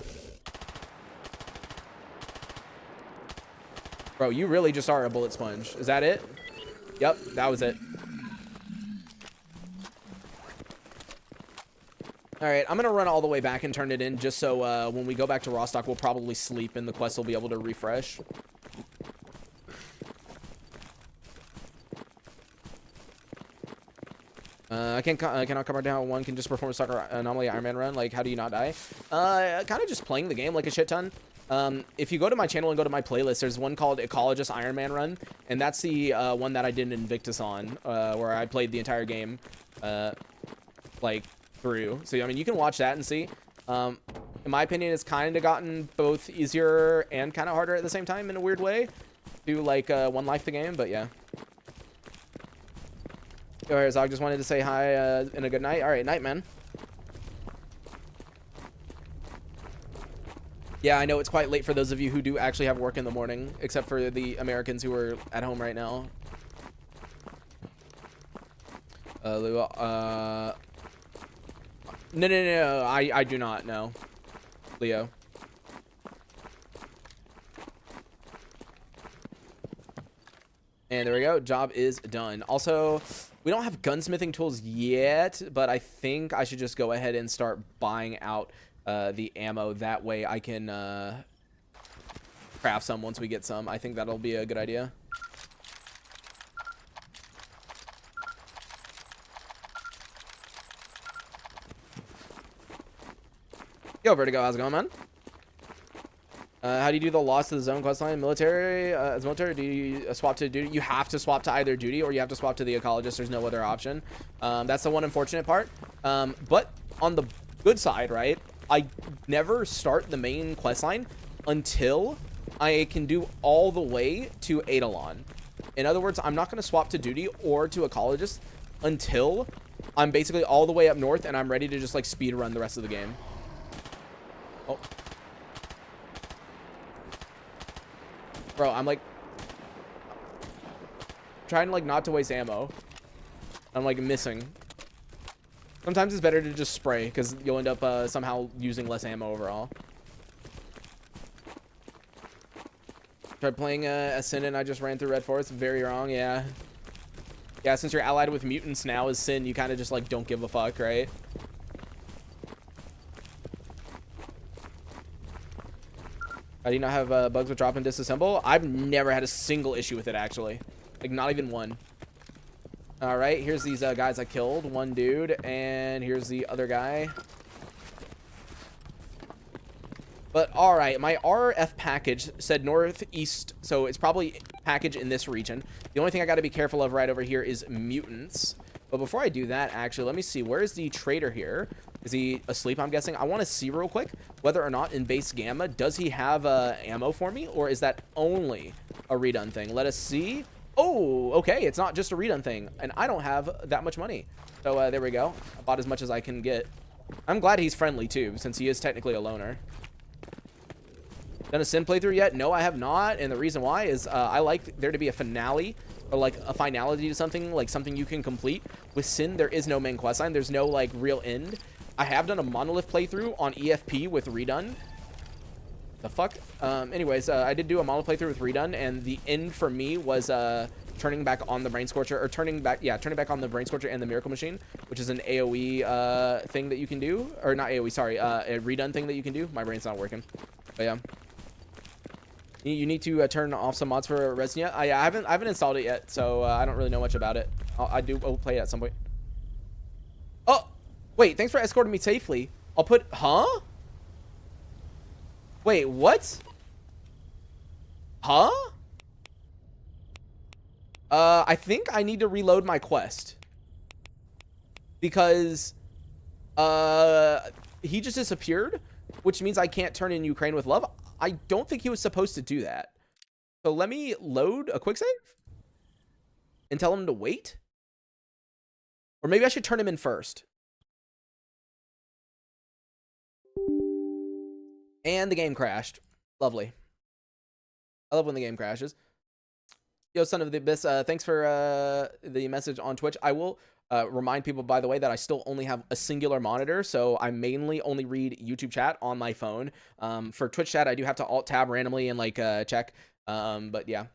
Bro, you really just are a bullet sponge. Is that it? Yep, that was it. Alright, I'm gonna run all the way back and turn it in just so when we go back to Rostock, we'll probably sleep and the quest will be able to refresh. I cannot cover down one can just perform a soccer anomaly Ironman run. Like, how do you not die? Kind of just playing the game like a shit ton. If you go to my channel and go to my playlist, there's one called Ecologist Ironman Run, and that's the one that I did in Invictus on, where I played the entire game, like, through. So, I mean, you can watch that and see. In my opinion, it's kind of gotten both easier and kind of harder at the same time in a weird way to, like, one life the game, but yeah. Alright, Zog, just wanted to say hi and a good night. Alright, night, man. Yeah, I know it's quite late for those of you who do actually have work in the morning, except for the Americans who are at home right now. No, I do not know. Leo. And there we go. Job is done. Also, we don't have gunsmithing tools yet, but I think I should just go ahead and start buying out the ammo. That way I can craft some once we get some. I think that'll be a good idea. Yo, Vertigo, how's it going, man? How do you do the loss to the zone questline? Military, as military, do you swap to duty? You have to swap to either duty or you have to swap to the ecologist. There's no other option. That's the one unfortunate part. But on the good side, right, I never start the main questline until I can do all the way to Eidolon. In other words, I'm not going to swap to duty or to ecologist until I'm basically all the way up north and I'm ready to just like speed run the rest of the game. Oh. Bro, I'm like trying to like not to waste ammo. I'm like missing. Sometimes it's better to just spray because you'll end up somehow using less ammo overall. Tried playing Sin and I just ran through Red Forest. Very wrong, yeah. Yeah, since you're allied with mutants now as Sin, you kind of just like don't give a fuck, right? Do you not have bugs with drop and disassemble? I've never had a single issue with it, actually. Like, not even one. All right, here's these guys I killed. One dude, and here's the other guy. But, all right, my RF package said northeast, so it's probably package in this region. The only thing I got to be careful of right over here is mutants. But before I do that, actually, let me see. Where is the trader here? Is he asleep, I'm guessing? I want to see real quick whether or not in base gamma, does he have ammo for me? Or is that only a redone thing? Let us see. Oh, okay. It's not just a redone thing. And I don't have that much money. So there we go. I bought as much as I can get. I'm glad he's friendly, too, since he is technically a loner. Done a Sin playthrough yet? No, I have not. And the reason why is I like there to be a finale or like a finality to something, like something you can complete. With Sin, there is no main questline. There's no like real end. I have done a monolith playthrough on EFP with redone. The fuck? Anyways, I did do a monolith playthrough with redone, and the end for me was turning back on the brain scorcher, or turning back on the brain scorcher and the miracle machine, which is an AoE thing that you can do, or not AoE, sorry, a redone thing that you can do. My brain's not working, but yeah. You need to turn off some mods for Resident. I haven't installed it yet, so I don't really know much about it. I'll play it at some point. Oh, wait! Thanks for escorting me safely. I'll put. Huh? Wait, what? Huh? I think I need to reload my quest because he just disappeared, which means I can't turn in Ukraine with love. I don't think he was supposed to do that. So let me load a quick save and tell him to wait. Or maybe I should turn him in first. And the game crashed. Lovely. I love when the game crashes. Yo, son of the abyss, thanks for the message on Twitch. I will remind people, by the way, that I still only have a singular monitor, so I mainly only read YouTube chat on my phone. For Twitch chat, I do have to alt-tab randomly and, like, check. But, yeah.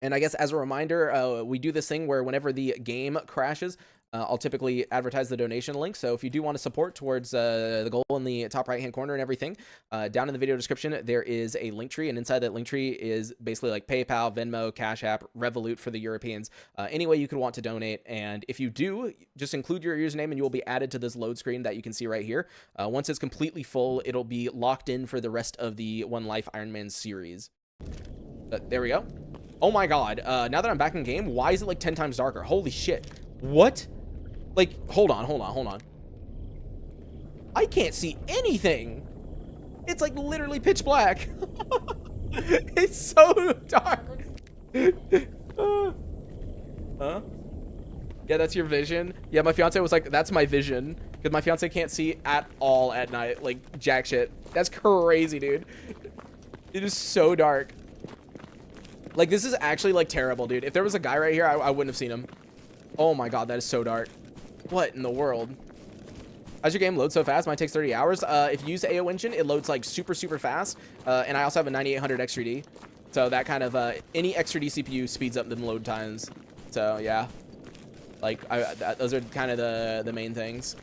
And I guess as a reminder, we do this thing where whenever the game crashes, I'll typically advertise the donation link. So if you do want to support towards the goal in the top right-hand corner and everything, down in the video description, there is a link tree. And inside that link tree is basically like PayPal, Venmo, Cash App, Revolut for the Europeans. Any way you could want to donate. And if you do, just include your username and you will be added to this load screen that you can see right here. Once it's completely full, it'll be locked in for the rest of the One Life Iron Man series. But there we go. Oh my God. Now that I'm back in game, why is it like 10 times darker? Holy shit. What? Like, hold on. I can't see anything. It's like literally pitch black. It's so dark. Huh? Yeah, that's your vision. Yeah, my fiance was like, that's my vision. Because my fiance can't see at all at night. Like, jack shit. That's crazy, dude. It is so dark. Like, this is actually, like, terrible, dude. If there was a guy right here, I wouldn't have seen him. Oh my God, that is so dark. What in the world? How's your game load so fast? Mine takes 30 hours. If you use AO Engine, it loads like super fast. And I also have a 9800 X3D. So that kind of any extra DCPU speeds up the load times. So yeah, like those are kind of the main things.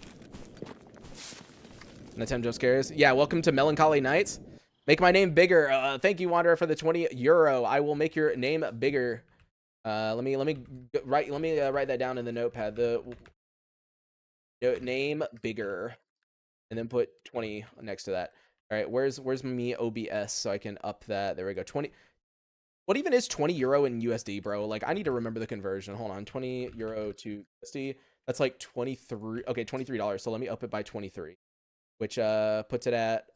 And attempt jump scares. Yeah, welcome to Melancholy Nights. Make my name bigger. Thank you, Wanderer, for the 20 euro. I will make your name bigger. Let me write that down in the notepad. The name bigger, and then put 20 next to that. All right, where's me OBS so I can up that? There we go. 20. What even is 20 euro in USD, bro? Like, I need to remember the conversion. Hold on, 20 euro to USD. That's like 23. Okay, $23. So let me up it by 23, which puts it at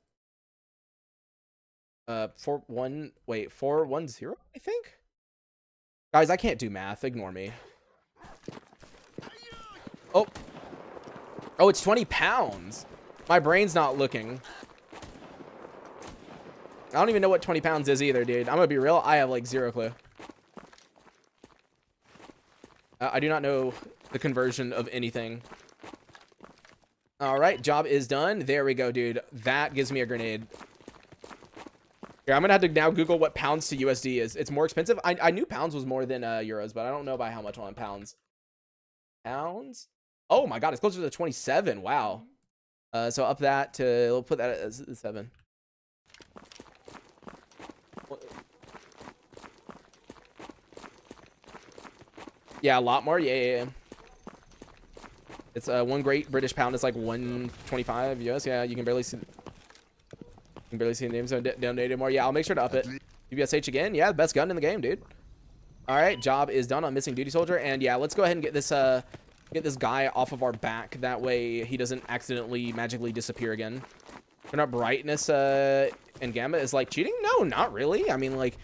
410, I think. Guys, I can't do math. Ignore me. Oh, it's 20 pounds. My brain's not looking. I don't even know what 20 pounds is either, dude. I'm gonna be real. I have like zero clue. I do not know the conversion of anything. All right, job is done. There we go, dude. That gives me a grenade. Here, I'm gonna have to now Google what pounds to USD is. It's more expensive. I knew pounds was more than euros, but I don't know by how much on pounds. Pounds? Oh my god, it's closer to 27. Wow. So up that to, we'll put that as 7. Yeah, a lot more. Yeah. It's one Great British pound is like 125 US. Yeah, you can barely see. You can barely see the names donated more. Yeah, I'll make sure to up it. PPSH again. Yeah, the best gun in the game, dude. All right, job is done on missing duty soldier, and yeah, let's go ahead and get this guy off of our back. That way he doesn't accidentally magically disappear again. Turn up brightness and gamma is like cheating? No, not really. I mean, like,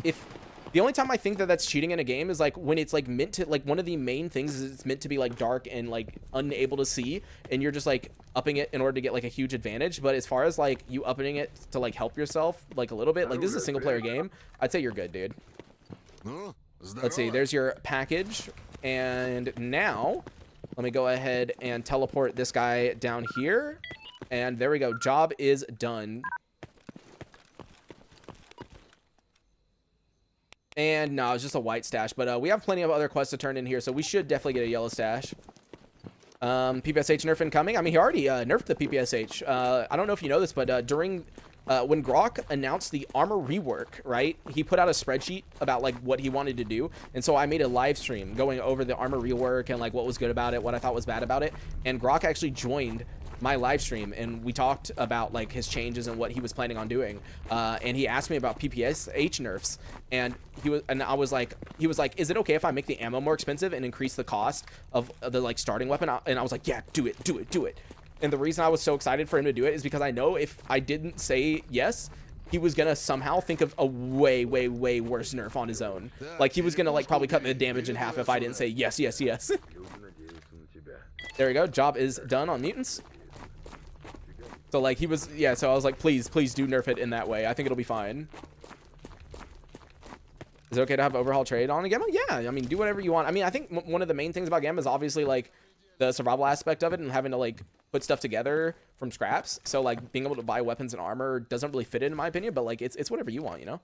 if the only time I think that that's cheating in a game is like when it's like meant to, like, one of the main things is it's meant to be like dark and like unable to see, and you're just like upping it in order to get like a huge advantage. But as far as like you upping it to like help yourself like a little bit, like this is a single player game, I'd say you're good, dude. Let's see, there's your package, and now let me go ahead and teleport this guy down here, and there we go. Job is done. And no, it's just a white stash, but we have plenty of other quests to turn in here, so we should definitely get a yellow stash. PPSH nerf incoming. I mean, he already nerfed the PPSH. I don't know if you know this, but during when Grok announced the armor rework, right, he put out a spreadsheet about like what he wanted to do, and so I made a live stream going over the armor rework and like what was good about it, what I thought was bad about it, and Grok actually joined my live stream, and we talked about like his changes and what he was planning on doing, and he asked me about PPSH nerfs, and he was like, is it okay if I make the ammo more expensive and increase the cost of the like starting weapon? And I was like, yeah, do it. And the reason I was so excited for him to do it is because I know if I didn't say yes, he was gonna somehow think of a way worse nerf on his own. Like he was gonna like probably cut the damage in half if I didn't say yes. There we go. Job is done on mutants. So like he was, yeah, so I was like, please do nerf it in that way. I think it'll be fine. Is it okay to have overhaul trade on a Gamma? Yeah, I mean, do whatever you want. I mean, I think one of the main things about Gamma is obviously like the survival aspect of it and having to like put stuff together from scraps. So like being able to buy weapons and armor doesn't really fit in my opinion, but like it's whatever you want, you know?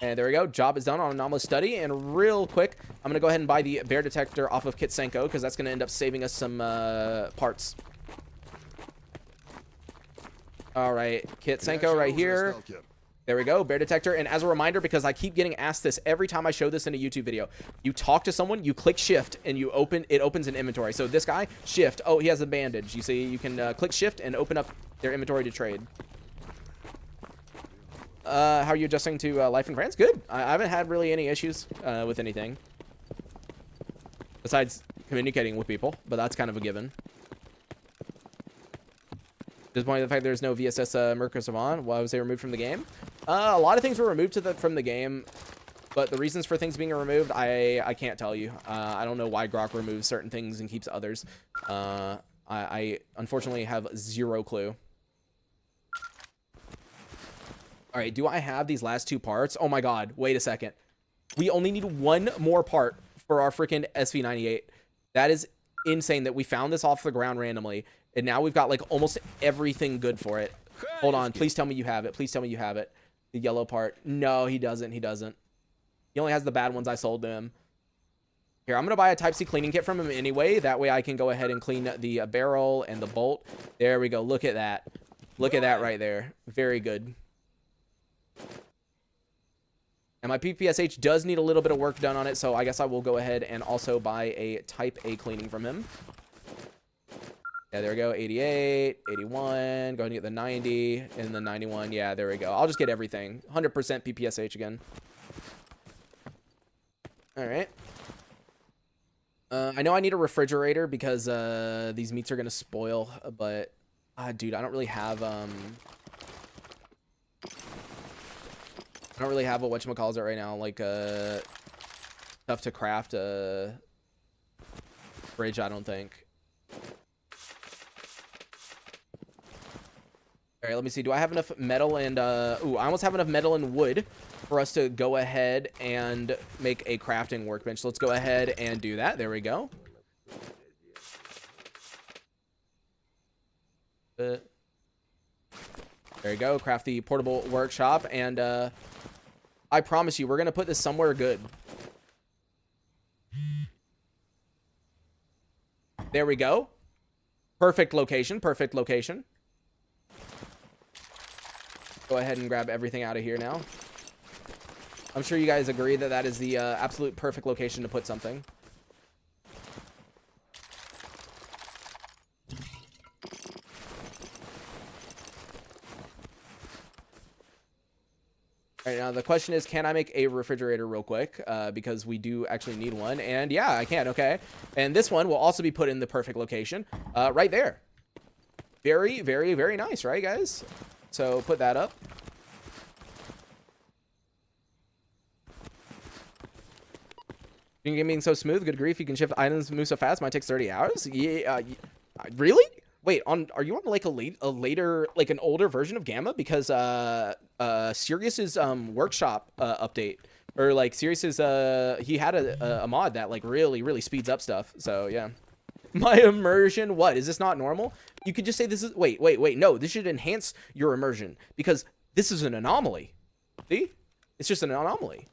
And there we go. Job is done on anomalous study. And real quick, I'm going to go ahead and buy the bear detector off of s.t.a.l.k.e.r because that's going to end up saving us some parts. All right, s.t.a.l.k.e.r right here. There we go, bear detector. And as a reminder, because I keep getting asked this every time I show this in a YouTube video, you talk to someone, you click shift, and it opens an inventory. So this guy, shift. Oh, he has a bandage. You see, you can click shift and open up their inventory to trade. How are you adjusting to life in France? Good. I haven't had really any issues with anything besides communicating with people, but that's kind of a given. Disappointed the fact there's no VSS Mercur Savant. Why was they removed from the game? A lot of things were removed from the game, but the reasons for things being removed, I can't tell you. I don't know why Grok removes certain things and keeps others. I unfortunately have zero clue. All right, do I have these last two parts? Oh my god, wait a second. We only need one more part for our freaking SV98. That is insane that we found this off the ground randomly, and now we've got like almost everything good for it. Hold on, please tell me you have it. Please tell me you have it. The yellow part. No, he doesn't. He doesn't. He only has the bad ones I sold to him. Here, I'm going to buy a Type-C cleaning kit from him anyway. That way I can go ahead and clean the barrel and the bolt. There we go. Look at that. Look at that right there. Very good. And my PPSH does need a little bit of work done on it, so I guess I will go ahead and also buy a Type A cleaning from him. Yeah, there we go. 88, 81. Go ahead and get the 90 and the 91. Yeah, there we go. I'll just get everything. 100% PPSH again. All right. I know I need a refrigerator because these meats are going to spoil, but dude, I don't really have a whatchamacallit right now, like stuff to craft a fridge, I don't think. All right, let me see. Do I have enough metal and ooh, I almost have enough metal and wood for us to go ahead and make a crafting workbench. So let's go ahead and do that. There we go. There you go. Craft the portable workshop, and I promise you, we're gonna put this somewhere good. There we go. Perfect location. Perfect location. Go ahead and grab everything out of here now. I'm sure you guys agree that that is the absolute perfect location to put something. All right, now the question is, can I make a refrigerator real quick? Because we do actually need one. And yeah, I can. Okay. And this one will also be put in the perfect location right there. Very, very, very nice, right, guys? So put that up. Being so smooth, good grief, you can shift items, move so fast. Mine takes 30 hours. Yeah, really? Wait, are you on like a later, like an older version of Gamma? Because Sirius's workshop update, or like Sirius's he had a mod that like really speeds up stuff. So yeah. My immersion, what? Is this not normal? You could just say this is, wait. No, this should enhance your immersion because this is an anomaly. See? It's just an anomaly.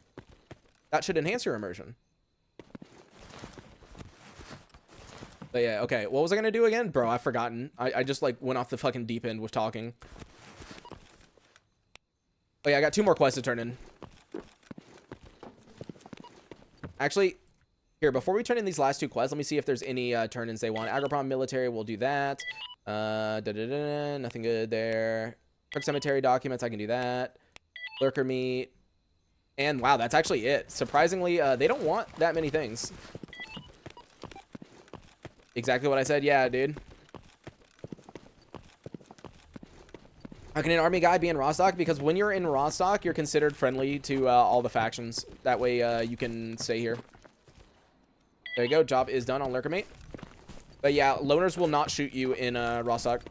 That should enhance your immersion. But yeah, okay. What was I going to do again? Bro, I've forgotten. I just like went off the fucking deep end with talking. Oh yeah, I got 2 more quests to turn in. Actually, here, before we turn in these last 2 quests, let me see if there's any turn-ins they want. Agroprom military, we'll do that. Nothing good there. Truck cemetery documents, I can do that. Lurker meat. And wow, that's actually it. Surprisingly, they don't want that many things. Exactly what I said. Yeah, dude. How can an army guy be in Rostock? Because when you're in Rostock, you're considered friendly to all the factions. That way you can stay here. There you go. Job is done on Lurker Mate. But yeah, loners will not shoot you in Rostock.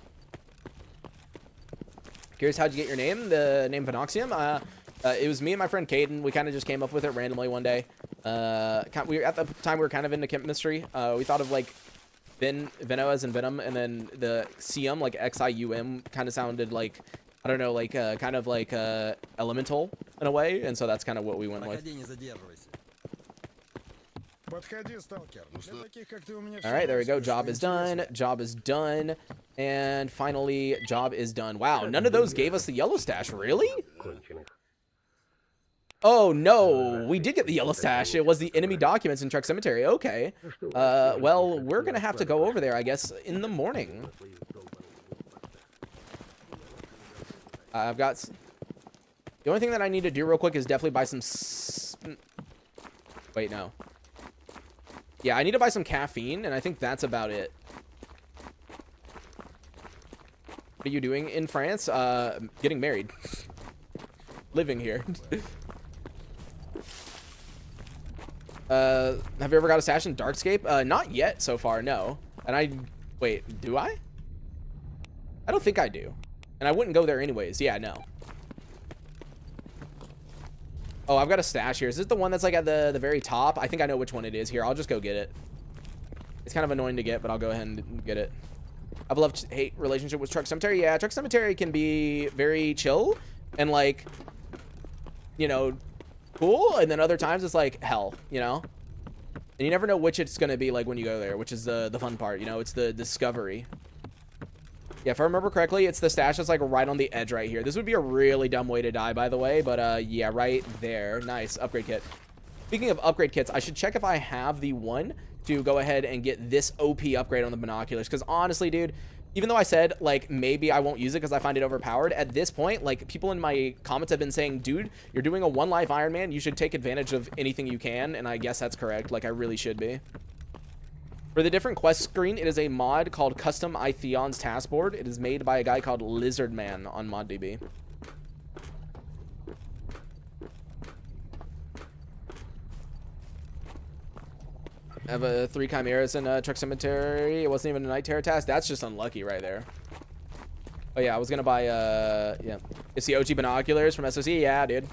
Curious, how'd you get your name? The name Venoxium? It was me and my friend Caden. We kind of just came up with it randomly one day. At the time, we were kind of into chemistry. We thought of like Veno as in Venom, and then the Sium, like Xium, kind of sounded like, I don't know, like kind of like elemental in a way, and so that's kind of what we went with. All right, there we go. Job is done. Job is done. And finally, job is done. Wow, none of those gave us the yellow stash. Really? Oh, no. We did get the yellow stash. It was the enemy documents in Truck Cemetery. Okay. Well, we're going to have to go over there, I guess, in the morning. I've got... The only thing that I need to do real quick is definitely buy some... Wait, no. Yeah, I need to buy some caffeine, and I think that's about it. What are you doing in France? Getting married. Living here. Have you ever got a stash in Darkscape? Not yet so far, no. And wait, do I? I don't think I do. And I wouldn't go there anyways. Yeah, no. Oh, I've got a stash here. Is this the one that's like at the very top? I think I know which one it is. Here, I'll just go get it. It's kind of annoying to get, but I'll go ahead and get it. I have a love-hate relationship with Truck Cemetery. Yeah, Truck Cemetery can be very chill. And like, you know, cool, and then other times it's like hell, you know. And you never know which it's gonna be like when you go there, which is the fun part, you know. It's the discovery. Yeah, if I remember correctly, it's the stash that's like right on the edge right here. This would be a really dumb way to die, by the way, but yeah, right there. Nice upgrade kit. Speaking of upgrade kits, I should check if I have the one to go ahead and get this OP upgrade on the binoculars, because honestly, dude, even though I said like maybe I won't use it because I find it overpowered, at this point, like, people in my comments have been saying, dude, you're doing a 1 life Iron Man, you should take advantage of anything you can, and I guess that's correct. Like, I really should be. For the different quest screen, it is a mod called Custom Ithion's Taskboard. It is made by a guy called Lizardman on ModDB. I have 3 chimeras in Truck Cemetery. It wasn't even a night terror task. That's just unlucky right there. Oh yeah, I was gonna buy yeah, it's the OG binoculars from SOC. Yeah, dude.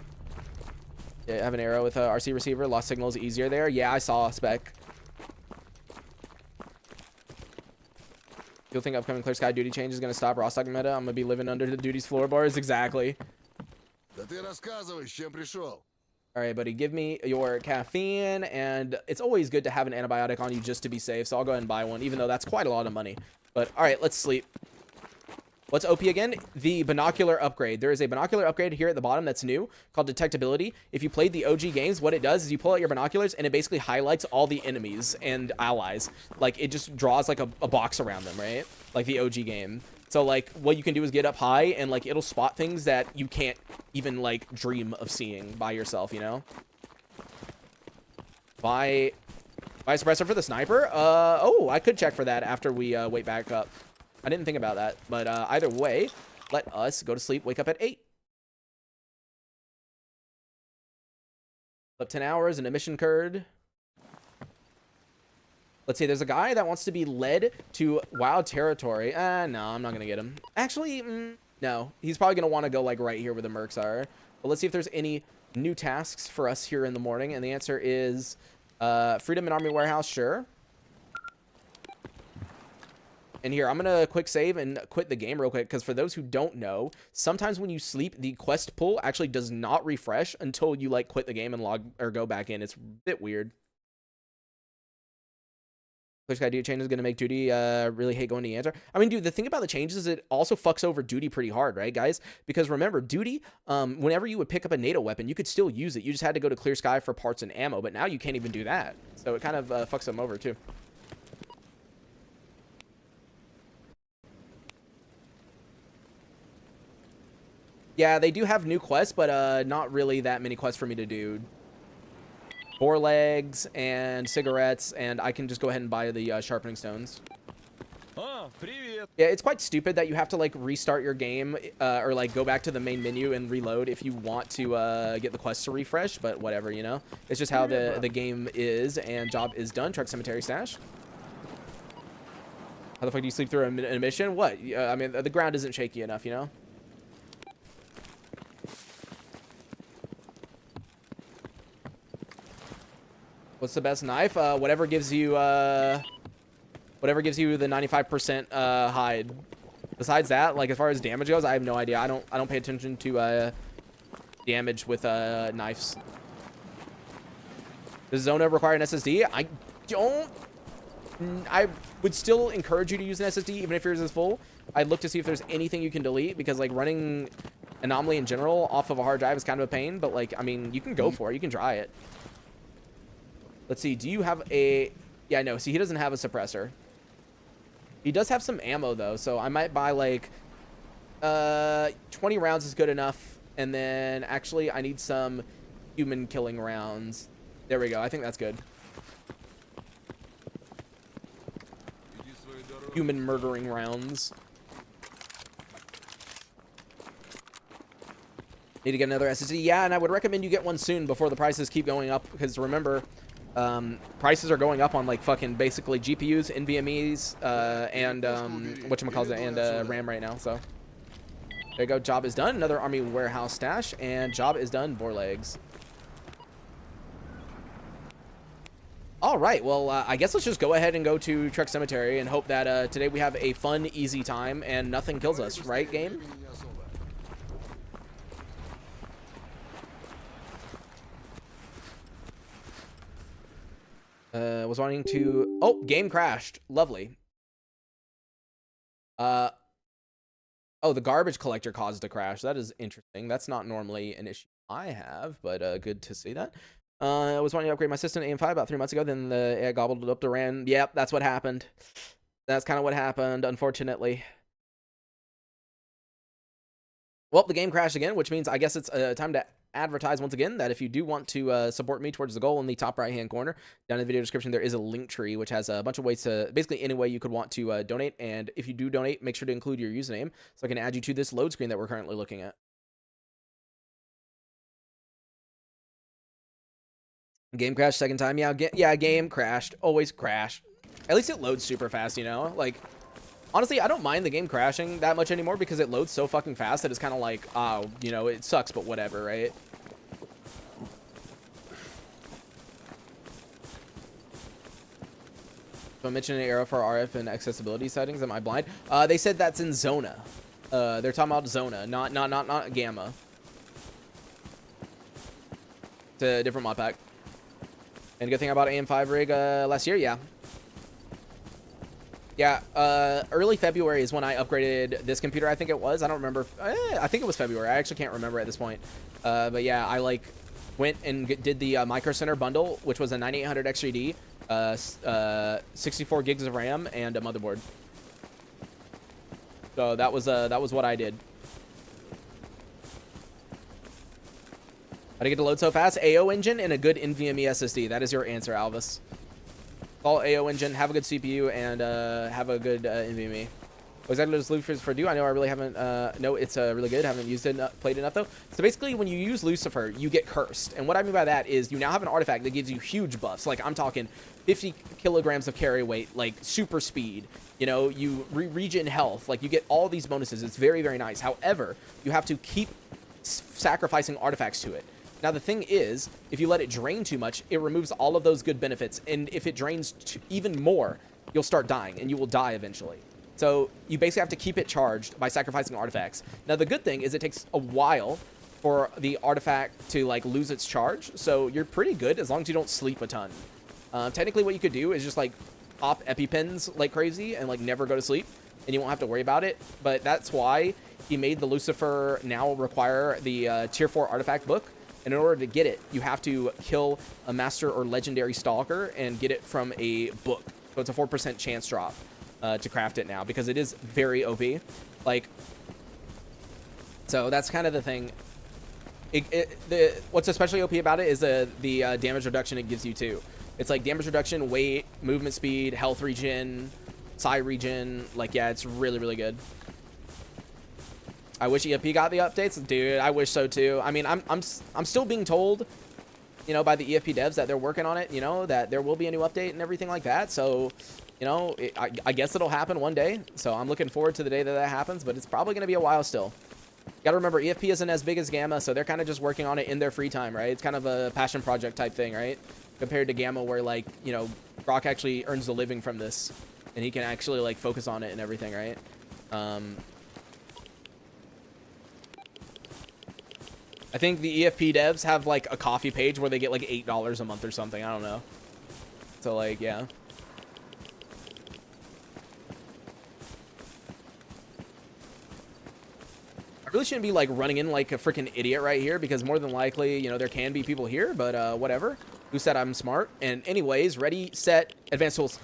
Yeah, I have an arrow with a RC receiver. Lost signals easier there. Yeah, I saw a spec. You'll think upcoming Clear Sky duty change is gonna stop Rostock meta? I'm gonna be living under the duty's floorboards. Exactly. All right, buddy, give me your caffeine, and it's always good to have an antibiotic on you just to be safe, so I'll go ahead and buy one, even though that's quite a lot of money. But all right, let's sleep. What's OP again? The binocular upgrade. There is a binocular upgrade here at the bottom that's new called detectability. If you played the OG games, what it does is you pull out your binoculars and it basically highlights all the enemies and allies. Like, it just draws like a box around them, right? Like the OG game. So like what you can do is get up high and like it'll spot things that you can't even like dream of seeing by yourself, you know? Buy a suppressor for the sniper? Oh, I could check for that after we wait back up. I didn't think about that, but either way, let us go to sleep, wake up at 8. Up 10 hours, an emission curd. Let's see, there's a guy that wants to be led to wild territory. No, I'm not going to get him. Actually, no. He's probably going to want to go like right here where the mercs are. But let's see if there's any new tasks for us here in the morning. And the answer is Freedom and Army Warehouse, sure. And here, I'm going to quick save and quit the game real quick, because for those who don't know, sometimes when you sleep, the quest pool actually does not refresh until you like quit the game and log or go back in. It's a bit weird. Clear Sky duty change is going to make duty really hate going to Yantar. I mean, dude, the thing about the changes is it also fucks over duty pretty hard, right, guys? Because remember, duty, whenever you would pick up a NATO weapon, you could still use it. You just had to go to Clear Sky for parts and ammo, but now you can't even do that. So it kind of fucks them over, too. Yeah, they do have new quests, but not really that many quests for me to do. Boar legs and cigarettes, and I can just go ahead and buy the sharpening stones. Yeah, it's quite stupid that you have to like restart your game or like go back to the main menu and reload if you want to get the quests to refresh, but whatever, you know. It's just how the game is, and job is done. Truck Cemetery stash. How the fuck do you sleep through a mission? What? I mean, the ground isn't shaky enough, you know. What's the best knife? Whatever gives you the 95% hide. Besides that, like as far as damage goes, I have no idea. I don't pay attention to damage with knives. Does Zona require an SSD? I don't. I would still encourage you to use an SSD even if yours is full. I'd look to see if there's anything you can delete, because like running Anomaly in general off of a hard drive is kind of a pain, but like, I mean, you can go for it. You can try it. Let's see. Do you have a... Yeah, no. See, he doesn't have a suppressor. He does have some ammo, though, so I might buy, like... 20 rounds is good enough. And then, actually, I need some human-killing rounds. There we go. I think that's good. Human-murdering rounds. Need to get another SSD. Yeah, and I would recommend you get one soon before the prices keep going up, because remember... prices are going up on like fucking basically GPUs, NVMe's, and whatchamacallit, and RAM right now. So there you go. Job is done. Another Army Warehouse stash, and job is done. Boar legs. All right. Well, I guess let's just go ahead and go to Truck Cemetery and hope that today we have a fun, easy time and nothing kills us. Right, game? Was wanting to... Oh, game crashed. Lovely. Oh, the garbage collector caused a crash. That is interesting. That's not normally an issue I have, but good to see that. I was wanting to upgrade my system to AM5 about 3 months ago. Then the AI gobbled it up to RAM. Yep, that's what happened. That's kind of what happened, unfortunately. Well, the game crashed again, which means I guess it's time to advertise once again that if you do want to support me towards the goal in the top right hand corner, down in the video description, there is a link tree, which has a bunch of ways to, basically any way you could want to donate. And if you do donate, make sure to include your username so I can add you to this load screen that we're currently looking at. Game crashed second time. Yeah, game crashed. Always crash. At least it loads super fast, you know? Like, honestly, I don't mind the game crashing that much anymore because it loads so fucking fast that it's kind of like, oh, you know, it sucks, but whatever, right? So I mentioned an error for RF and accessibility settings. Am I blind? They said that's in Zona. They're talking about Zona, not Gamma. It's a different mod pack. And good thing about AM5 rig last year, yeah. Yeah, early February is when I upgraded this computer, I think it was. I don't remember. I think it was February. I actually can't remember at this point. But yeah, I like went and did the Micro Center bundle, which was a 9800 XGD, 64 gigs of RAM, and a motherboard. So that was what I did. How to get to load so fast? AO engine and a good NVMe SSD. That is your answer, Alvis. All AO engine, have a good CPU, and have a good NVMe. What exactly does Lucifer do? I know I really haven't, no, it's really good. Haven't used it, played enough though. So basically when you use Lucifer, you get cursed. And what I mean by that is you now have an artifact that gives you huge buffs. Like I'm talking 50 kilograms of carry weight, like super speed. You know, you regen health, like you get all these bonuses. It's very, very nice. However, you have to keep sacrificing artifacts to it. Now, the thing is, if you let it drain too much, it removes all of those good benefits. And if it drains even more, you'll start dying, and you will die eventually. So you basically have to keep it charged by sacrificing artifacts. Now, the good thing is it takes a while for the artifact to, like, lose its charge. So you're pretty good as long as you don't sleep a ton. Technically, what you could do is just, like, pop EpiPens like crazy and, like, never go to sleep, and you won't have to worry about it. But that's why he made the Lucifer now require the Tier 4 artifact book. And in order to get it, you have to kill a master or legendary stalker and get it from a book. So it's a 4% chance drop to craft it now because it is very OP. Like, so that's kind of the thing. What's especially OP about it is the damage reduction it gives you too. It's like damage reduction, weight, movement speed, health regen, psi regen. Like, yeah, it's really, really good. I wish EFP got the updates, dude. I wish so too. I mean, I'm still being told, you know, by the EFP devs that they're working on it. You know, that there will be a new update and everything like that. So, you know, I guess it'll happen one day. So I'm looking forward to the day that that happens. But it's probably gonna be a while still. Got to remember, EFP isn't as big as Gamma, so they're kind of just working on it in their free time, right? It's kind of a passion project type thing, right? Compared to Gamma, where like, you know, Brock actually earns a living from this, and he can actually like focus on it and everything, right? I think the EFP devs have like a coffee page where they get like $8 a month or something. I don't know. So like, yeah. I really shouldn't be like running in like a freaking idiot right here because more than likely, you know, there can be people here, but whatever. Who said I'm smart? And anyways, ready, set, advanced tools.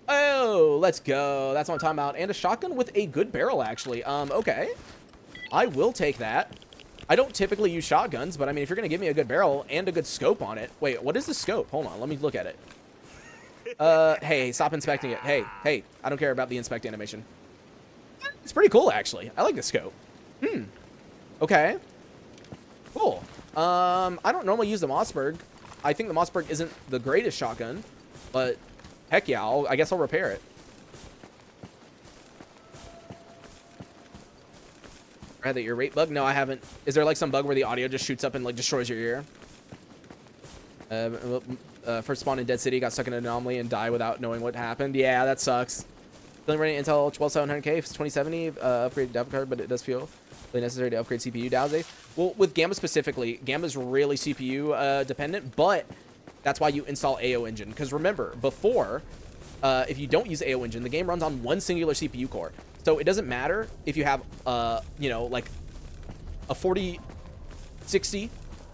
Oh, let's go. That's what I'm talking about. And a shotgun with a good barrel, actually. Okay. I will take that. I don't typically use shotguns, but I mean, if you're going to give me a good barrel and a good scope on it. Wait, what is the scope? Hold on, let me look at it. Hey, stop inspecting it. Hey, I don't care about the inspect animation. It's pretty cool, actually. I like the scope. Okay. Cool. I don't normally use the Mossberg. I think the Mossberg isn't the greatest shotgun, but heck yeah, I guess I'll repair it. Had the ear rate bug? No, I haven't. Is there like some bug where the audio just shoots up and like destroys your ear? First spawn in Dead City, got stuck in an anomaly and die without knowing what happened. Yeah, that sucks. Still running Intel 12700K 2070 upgraded graphic card, but it does feel really necessary to upgrade CPU nowadays. Well, with Gamma specifically, Gamma's really CPU dependent, but That's why you install AO Engine. Because remember, before, if you don't use AO Engine, the game runs on one singular CPU core. So it doesn't matter if you have, you know, like a 4060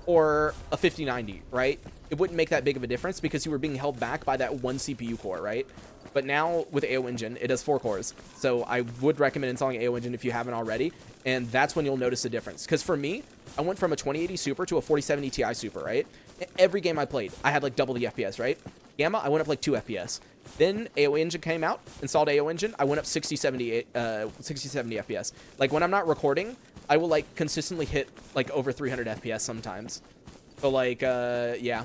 or a 5090, right? It wouldn't make that big of a difference because you were being held back by that one CPU core, right? But now with AO Engine, it does 4 cores. So I would recommend installing AO Engine if you haven't already. And that's when you'll notice the difference. Because for me, I went from a 2080 Super to a 4070 Ti Super, right? Every game I played, I had like double the FPS, right? Gamma, I went up like 2 FPS. Then AO Engine came out, installed AO Engine, I went up 60, 70 FPS. Like when I'm not recording, I will like consistently hit like over 300 FPS sometimes. So like, yeah.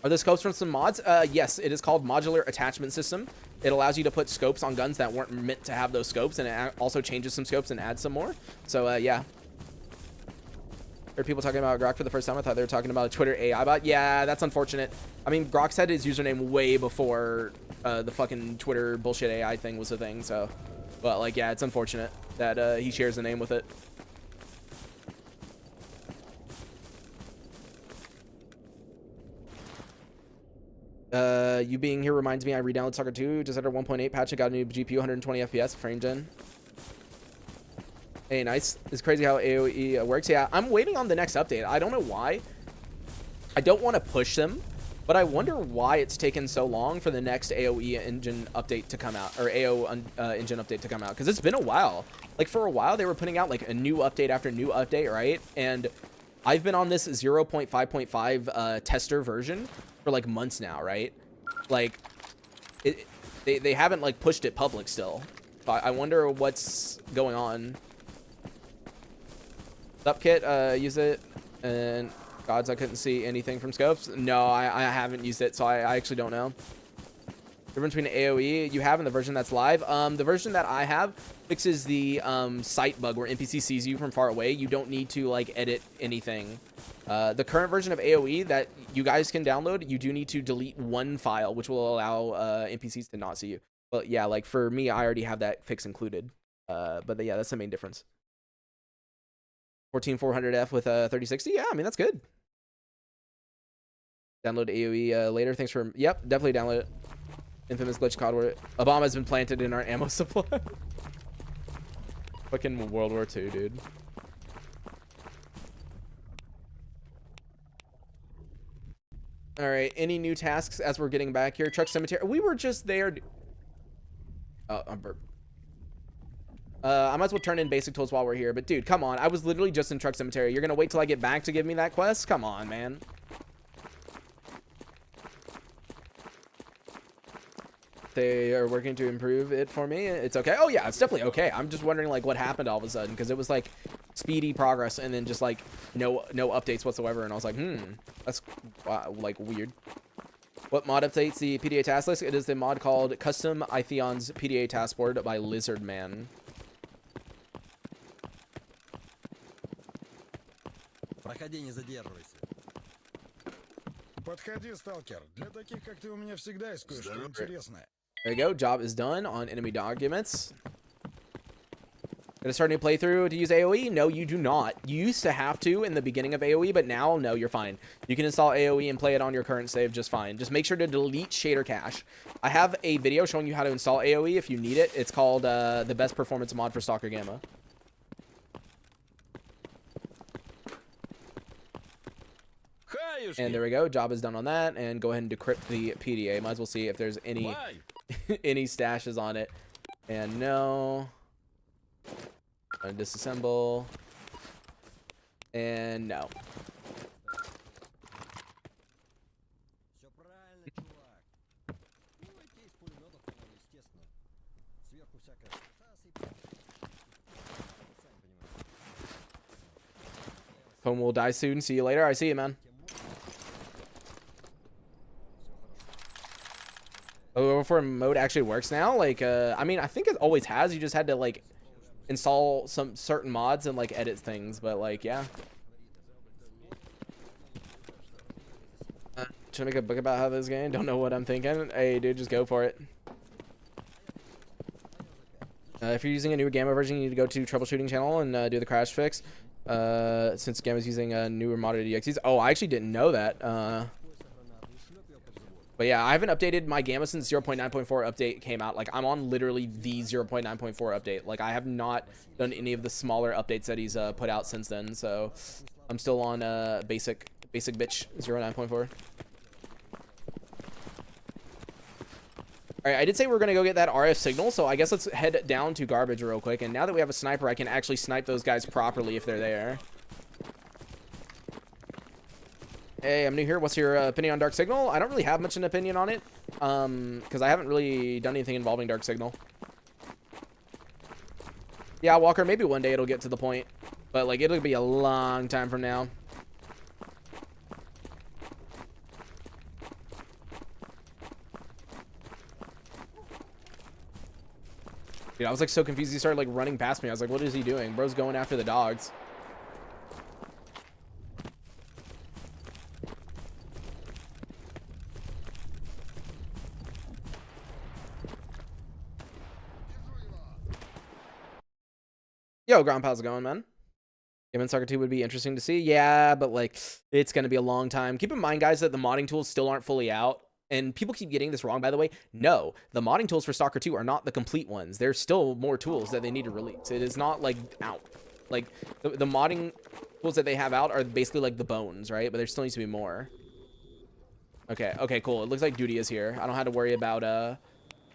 Are the scopes from some mods? Yes, it is called Modular Attachment System. It allows you to put scopes on guns that weren't meant to have those scopes, and it also changes some scopes and adds some more. So, yeah. Heard people talking about Grok for the first time. I thought they were talking about a Twitter AI bot. Yeah, that's unfortunate. I mean, Grok said his username way before the fucking Twitter bullshit AI thing was a thing, so. But, like, yeah, it's unfortunate that he shares the name with it. You being here reminds me I re-downloaded Soccer 2 just under 1.8 patch. I got a new GPU, 120 FPS, frame gen. Hey, nice. It's crazy how AoE works. Yeah, I'm waiting on the next update. I don't know why. I don't want to push them, but I wonder why it's taken so long for the next AoE engine update to come out, or AO engine update to come out, because it's been a while. Like, for a while, they were putting out, like, a new update after new update, right? And I've been on this 0.5.5 tester version for, like, months now, right? Like, they haven't, like, pushed it public still. But I wonder what's going on. S.t.a.l.k.e.r, use it, and gods, I couldn't see anything from scopes. No, I haven't used it, so I actually don't know. Difference between AoE you have and the version that's live. The version that I have fixes the sight bug where NPC sees you from far away. You don't need to like edit anything. The current version of AoE that you guys can download, you do need to delete one file, which will allow NPCs to not see you. But yeah, like for me, I already have that fix included. But yeah, that's the main difference. 14400F with 3060. Yeah, I mean that's good. Download AoE later. Thanks for. Yep, definitely download it. Infamous glitch COD where Obama has been planted in our ammo supply. Fucking World War II, dude. All right, any new tasks as we're getting back here? Truck Cemetery. We were just there. Oh, I'm burp. I might as well turn in basic tools while we're here. But dude, come on. I was literally just in Truck Cemetery. You're gonna wait till I get back to give me that quest? Come on, man. They are working to improve it for me. It's okay. Oh yeah, it's definitely okay. I'm just wondering like what happened all of a sudden, because it was like speedy progress and then just like no updates whatsoever, and I was like, that's like weird. What mod updates the PDA task list? It is the mod called Custom Ithion's PDA task board by Lizardman. Проходи, не задерживайся. Подходи, сталкер. Для таких, как ты, у меня всегда есть кое-что интересное. There you go. Job is done on enemy documents. Gonna start a new playthrough to use AoE? No, you do not. You used to have to in the beginning of AoE, but now, no, you're fine. You can install AoE and play it on your current save just fine. Just make sure to delete shader cache. I have a video showing you how to install AoE if you need it. It's called the best performance mod for Stalker Gamma. And there we go. Job is done on that. And go ahead and decrypt the PDA. Might as well see if there's any any stashes on it. And no. Disassemble. And no. Home will die soon. See you later. I see you, man. Overform mode actually works now. Like, I mean, I think it always has. You just had to like install some certain mods and like edit things, but like, yeah. Should I make a book about how this game? Don't know what I'm thinking. Hey, dude, just go for it. If you're using a new Gamma version, you need to go to Troubleshooting channel and do the crash fix. Since Gamma's using newer modded EXEs. Oh, I actually didn't know that. But yeah, I haven't updated my Gamma since 0.9.4 update came out. Like, I'm on literally the 0.9.4 update. Like, I have not done any of the smaller updates that he's put out since then. So, I'm still on basic bitch 0.9.4. All right, I did say we were going to go get that RF signal, so I guess let's head down to garbage real quick. And now that we have a sniper, I can actually snipe those guys properly if they're there. Hey, I'm new here. What's your opinion on Dark Signal? I don't really have much an opinion on it, because I haven't really done anything involving Dark Signal. Yeah, Walker, maybe one day it'll get to the point, but like it'll be a long time from now. Dude, I was like so confused. He started like running past me. I was like, what is he doing? Bro's going after the dogs. Yo, Grandpa, how's it going, man? Game Soccer 2 would be interesting to see. Yeah, but like it's going to be a long time. Keep in mind, guys, that the modding tools still aren't fully out. And people keep getting this wrong, by the way. No, the modding tools for Stalker 2 are not the complete ones. There's still more tools that they need to release. It is not like out. Like the modding tools that they have out are basically like the bones, right? But there still needs to be more. Okay, cool. It looks like Duty is here. I don't have to worry about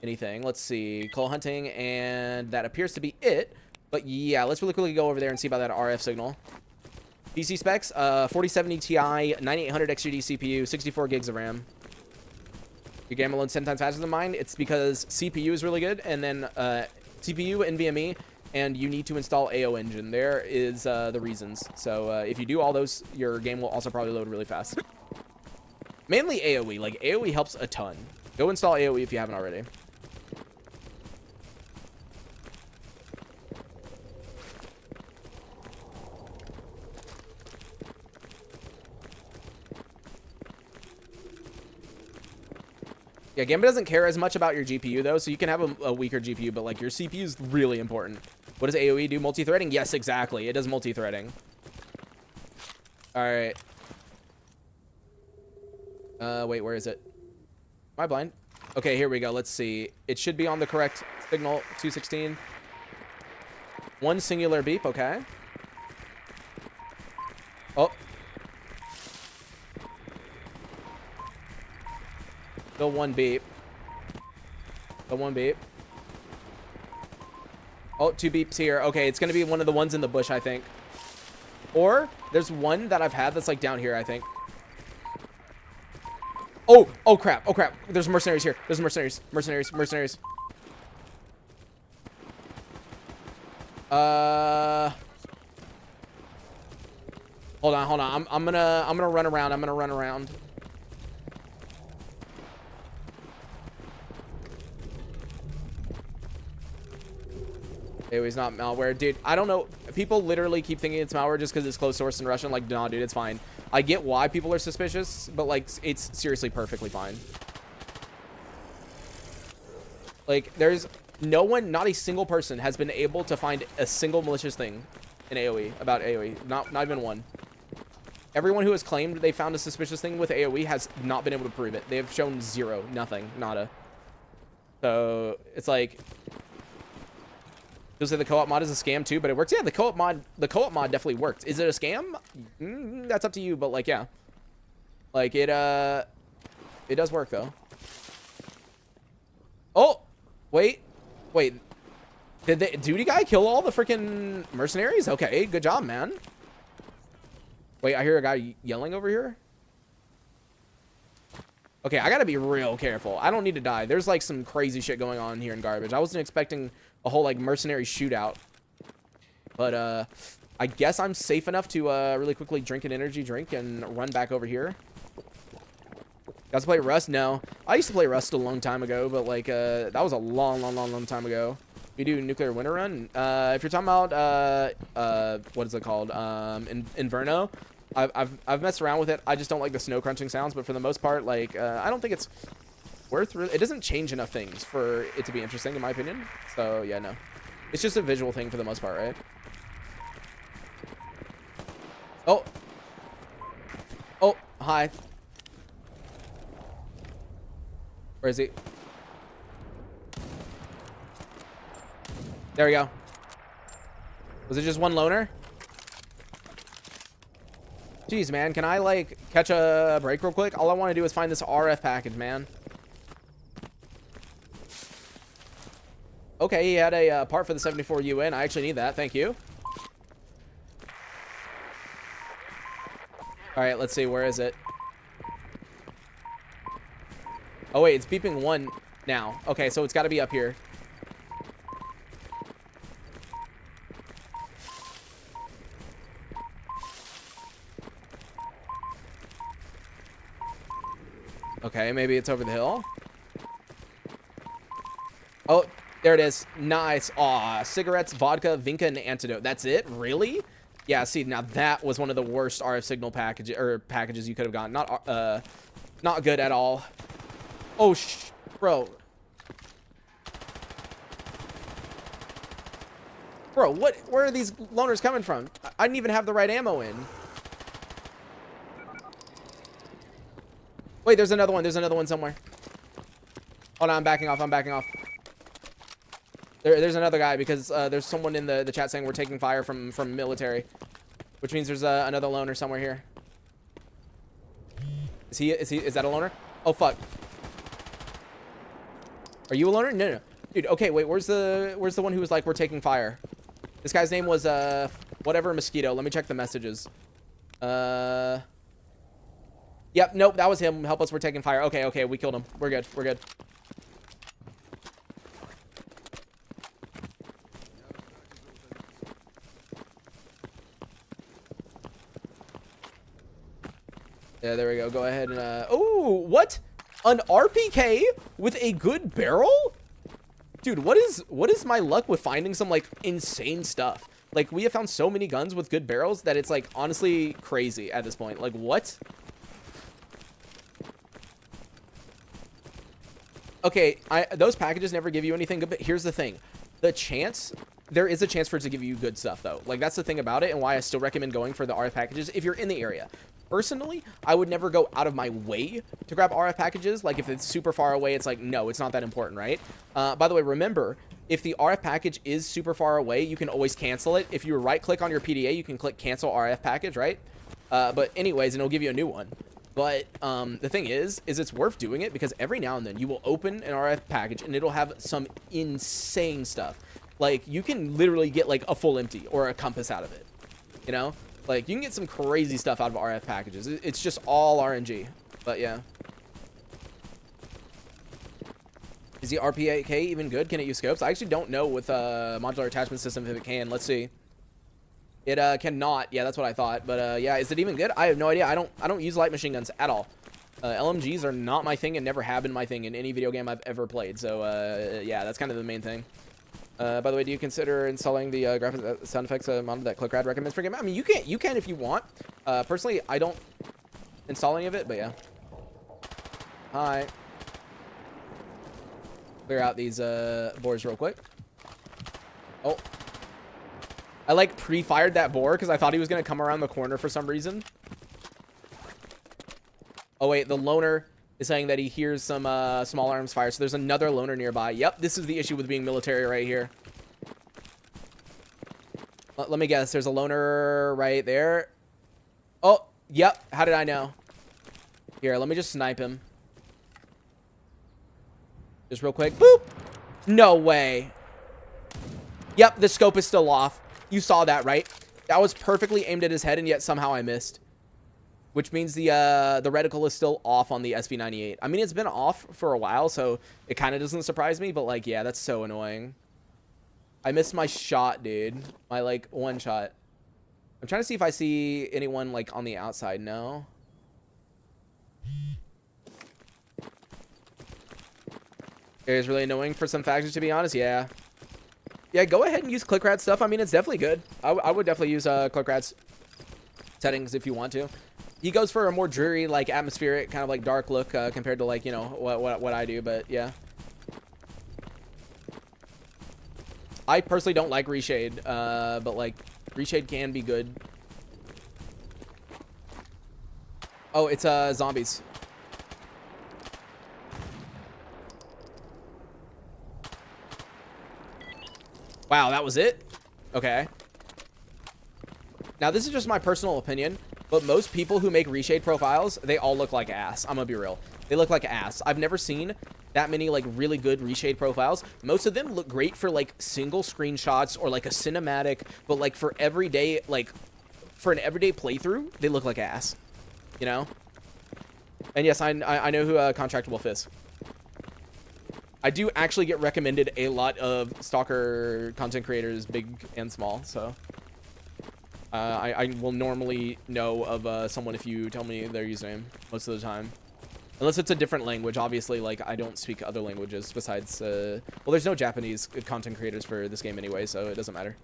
anything. Let's see. Coal hunting, and that appears to be it. But yeah, let's really quickly go over there and see about that RF signal. PC specs, 4070 Ti, 9800 XGD CPU, 64 gigs of RAM. Your game loads 10 times faster than mine. It's because CPU is really good, and then CPU, NVMe, and you need to install AO engine. There is the reasons. So if you do all those, your game will also probably load really fast. Mainly AoE. Like, AoE helps a ton. Go install AoE if you haven't already. Yeah, Gamba doesn't care as much about your GPU, though, so you can have a weaker GPU, but, like, your CPU is really important. What does AoE do? Multi-threading? Yes, exactly. It does multi-threading. All right. Wait, where is it? Am I blind? Okay, here we go. Let's see. It should be on the correct signal, 216. One singular beep, okay. Oh. Still one beep. Still one beep. Oh, two beeps here. Okay, it's going to be one of the ones in the bush, I think. Or there's one that I've had that's like down here, I think. Oh crap. Oh crap. There's mercenaries here. There's mercenaries. Mercenaries. Hold on. I'm gonna run around. AoE's not malware. Dude, I don't know. People literally keep thinking it's malware just because it's closed source in Russian. Like, nah, dude, it's fine. I get why people are suspicious, but, like, it's seriously perfectly fine. Like, there's no one, not a single person has been able to find a single malicious thing in AoE, about AoE. Not even one. Everyone who has claimed they found a suspicious thing with AoE has not been able to prove it. They have shown zero, nothing, nada. So, it's like... You'll say the co-op mod is a scam too, but it works. Yeah, the co-op mod definitely worked. Is it a scam? That's up to you, but like, yeah. Like it does work though. Oh, wait. Did the duty guy kill all the freaking mercenaries? Okay, good job, man. Wait, I hear a guy yelling over here. Okay, I gotta be real careful. I don't need to die. There's like some crazy shit going on here in garbage. I wasn't expecting a whole like mercenary shootout, but I guess I'm safe enough to really quickly drink an energy drink and run back over here. Guys play Rust? No, I used to play Rust a long time ago, but like that was a long time ago. We do nuclear winter run. If you're talking about what is it called? Inverno. I've messed around with it. I just don't like the snow crunching sounds, but for the most part, like I don't think it's worth it doesn't change enough things for it to be interesting, in my opinion. So yeah, no, it's just a visual thing for the most part, right? Oh. Oh, hi. Where is he? There we go. Was it just one loner? Jeez, man. Can I, like, catch a break real quick? All I want to do is find this RF package, man. Okay, he had a part for the 74 UN. I actually need that. Thank you. All right, let's see. Where is it? Oh, wait. It's beeping 1 now. Okay, so it's got to be up here. Okay, maybe it's over the hill. Oh, there it is. Nice. Aw, cigarettes, vodka, Vinca, and antidote. That's it? Really? Yeah, see, now that was one of the worst RF signal packages you could have gotten. Not good at all. Oh, bro. Bro, where are these loners coming from? I didn't even have the right ammo in. Wait, there's another one. There's another one somewhere. Hold on, I'm backing off. I'm backing off. There's another guy because there's someone in the chat saying we're taking fire from military, which means there's another loner somewhere here. Is that a loner? Oh fuck. Are you a loner? No, no, dude. Okay, wait. Where's the one who was like we're taking fire? This guy's name was whatever mosquito. Let me check the messages. Yep. Nope. That was him. Help us. We're taking fire. Okay. Okay. We killed him. We're good. We're good. Yeah, there we go. Go ahead and oh, what? An RPK with a good barrel? Dude, what is my luck with finding some like insane stuff? Like we have found so many guns with good barrels that it's like honestly crazy at this point. Like what? Okay, those packages never give you anything good, but here's the thing. There is a chance for it to give you good stuff though. Like that's the thing about it and why I still recommend going for the RF packages if you're in the area. Personally, I would never go out of my way to grab RF packages. Like if it's super far away, it's like, no, it's not that important, right? By the way, remember, if the RF package is super far away, you can always cancel it. If you right click on your PDA, you can click cancel RF package, right? But anyways, and it'll give you a new one. But the thing is it's worth doing it because every now and then you will open an RF package and it'll have some insane stuff. Like you can literally get like a full empty or a compass out of it, you know? Like you can get some crazy stuff out of RF packages. It's just all RNG, but yeah. Is the RPK even good? Can it use scopes? I actually don't know with modular attachment system if it can. Let's see. It cannot. Yeah, that's what I thought. But yeah, is it even good? I have no idea. I don't use light machine guns at all. LMGs are not my thing and never have been my thing in any video game I've ever played. So yeah, that's kind of the main thing. By the way, do you consider installing the graphics sound effects mod that s.t.a.l.k.e.r recommends for game? I mean, you can if you want. Personally, I don't install any of it, but yeah. Hi. Clear out these boars real quick. Oh. I like pre-fired that boar because I thought he was going to come around the corner for some reason. Oh, wait. The loner is saying that he hears some small arms fire. So there's another loner nearby. Yep. This is the issue with being military right here. Let me guess. There's a loner right there. Oh, yep. How did I know? Here, let me just snipe him. Just real quick. Boop. No way. Yep. The scope is still off. You saw that, right? That was perfectly aimed at his head, and yet somehow I missed. Which means the reticle is still off on the SV98. I mean, it's been off for a while, so it kind of doesn't surprise me. But, like, yeah, that's so annoying. I missed my shot, dude. My, like, one shot. I'm trying to see if I see anyone, like, on the outside. No. It is really annoying for some factions, to be honest. Yeah. Yeah, go ahead and use s.t.a.l.k.e.r stuff. I mean, it's definitely good. I would definitely use s.t.a.l.k.e.r settings if you want to. He goes for a more dreary, like, atmospheric, kind of, like, dark look compared to, like, you know, what I do. But, yeah. I personally don't like reshade, but, like, reshade can be good. Oh, it's zombies. Wow, that was it? Okay. Now, this is just my personal opinion, but most people who make reshade profiles, they all look like ass. I'm gonna be real. They look like ass. I've never seen that many, like, really good reshade profiles. Most of them look great for, like, single screenshots or, like, a cinematic, but, like, for everyday, like, for an everyday playthrough, they look like ass. You know? And yes, I know who Contract Wolf is. I do actually get recommended a lot of stalker content creators, big and small, so I will normally know of someone if you tell me their username most of the time. Unless it's a different language, obviously, like, I don't speak other languages besides, well, there's no Japanese content creators for this game anyway, so it doesn't matter.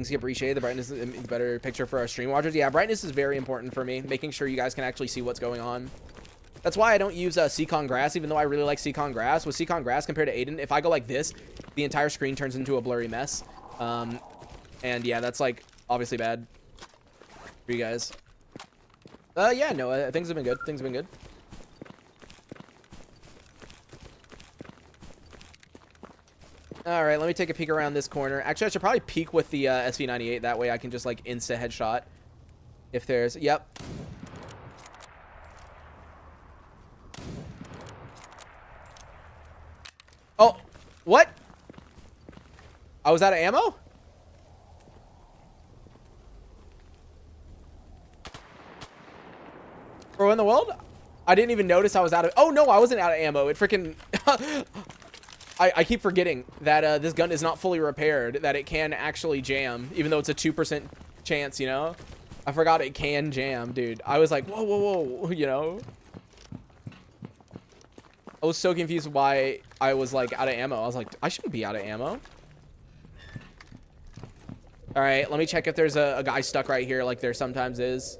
Skip reshade. The brightness is a better picture for our stream watchers. Yeah, brightness is very important for me. Making sure you guys can actually see what's going on. That's why I don't use Seacon Grass, even though I really like Seacon Grass. With Seacon Grass compared to Aiden, if I go like this, the entire screen turns into a blurry mess. And yeah, that's like obviously bad for you guys. Yeah, no, things have been good. Things have been good. All right, let me take a peek around this corner. Actually, I should probably peek with the SV98. That way I can just, like, insta headshot. If there's... Yep. Oh, what? I was out of ammo? Bro, in the world? I didn't even notice I was out of... Oh, no, I wasn't out of ammo. It freaking... I keep forgetting that this gun is not fully repaired, that it can actually jam, even though it's a 2% chance, you know? I forgot it can jam, dude. I was like, whoa, whoa, whoa, you know? I was so confused why I was, like, out of ammo. I was like, I shouldn't be out of ammo. All right, let me check if there's a guy stuck right here like there sometimes is.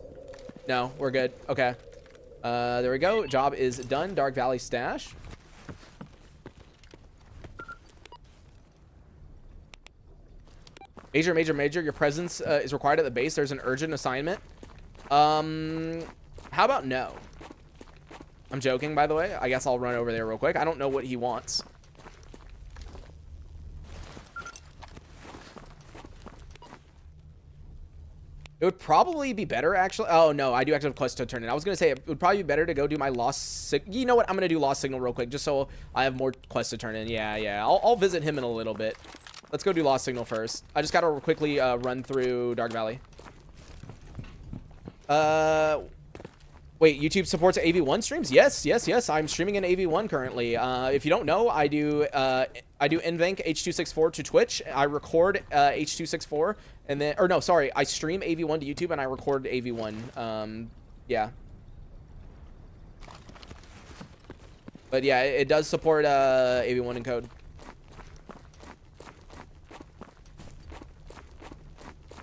No, we're good. Okay. There we go. Job is done. Dark Valley stash. Major, major, major. Your presence is required at the base. There's an urgent assignment. How about no? I'm joking, by the way. I guess I'll run over there real quick. I don't know what he wants. It would probably be better, actually. Oh, no. I do actually have quests to turn in. I was going to say it would probably be better to go do my lost signal. You know what? I'm going to do lost signal real quick just so I have more quests to turn in. Yeah, yeah. I'll visit him in a little bit. Let's go do lost signal first. I just got to quickly run through Dark Valley. Wait, YouTube supports AV1 streams? Yes, yes, yes. I'm streaming in AV1 currently. If you don't know, I do NVENC H264 to Twitch. I record H264 and then, or no, sorry, I stream AV1 to YouTube and I record AV1. Yeah. But yeah, it does support AV1 encode.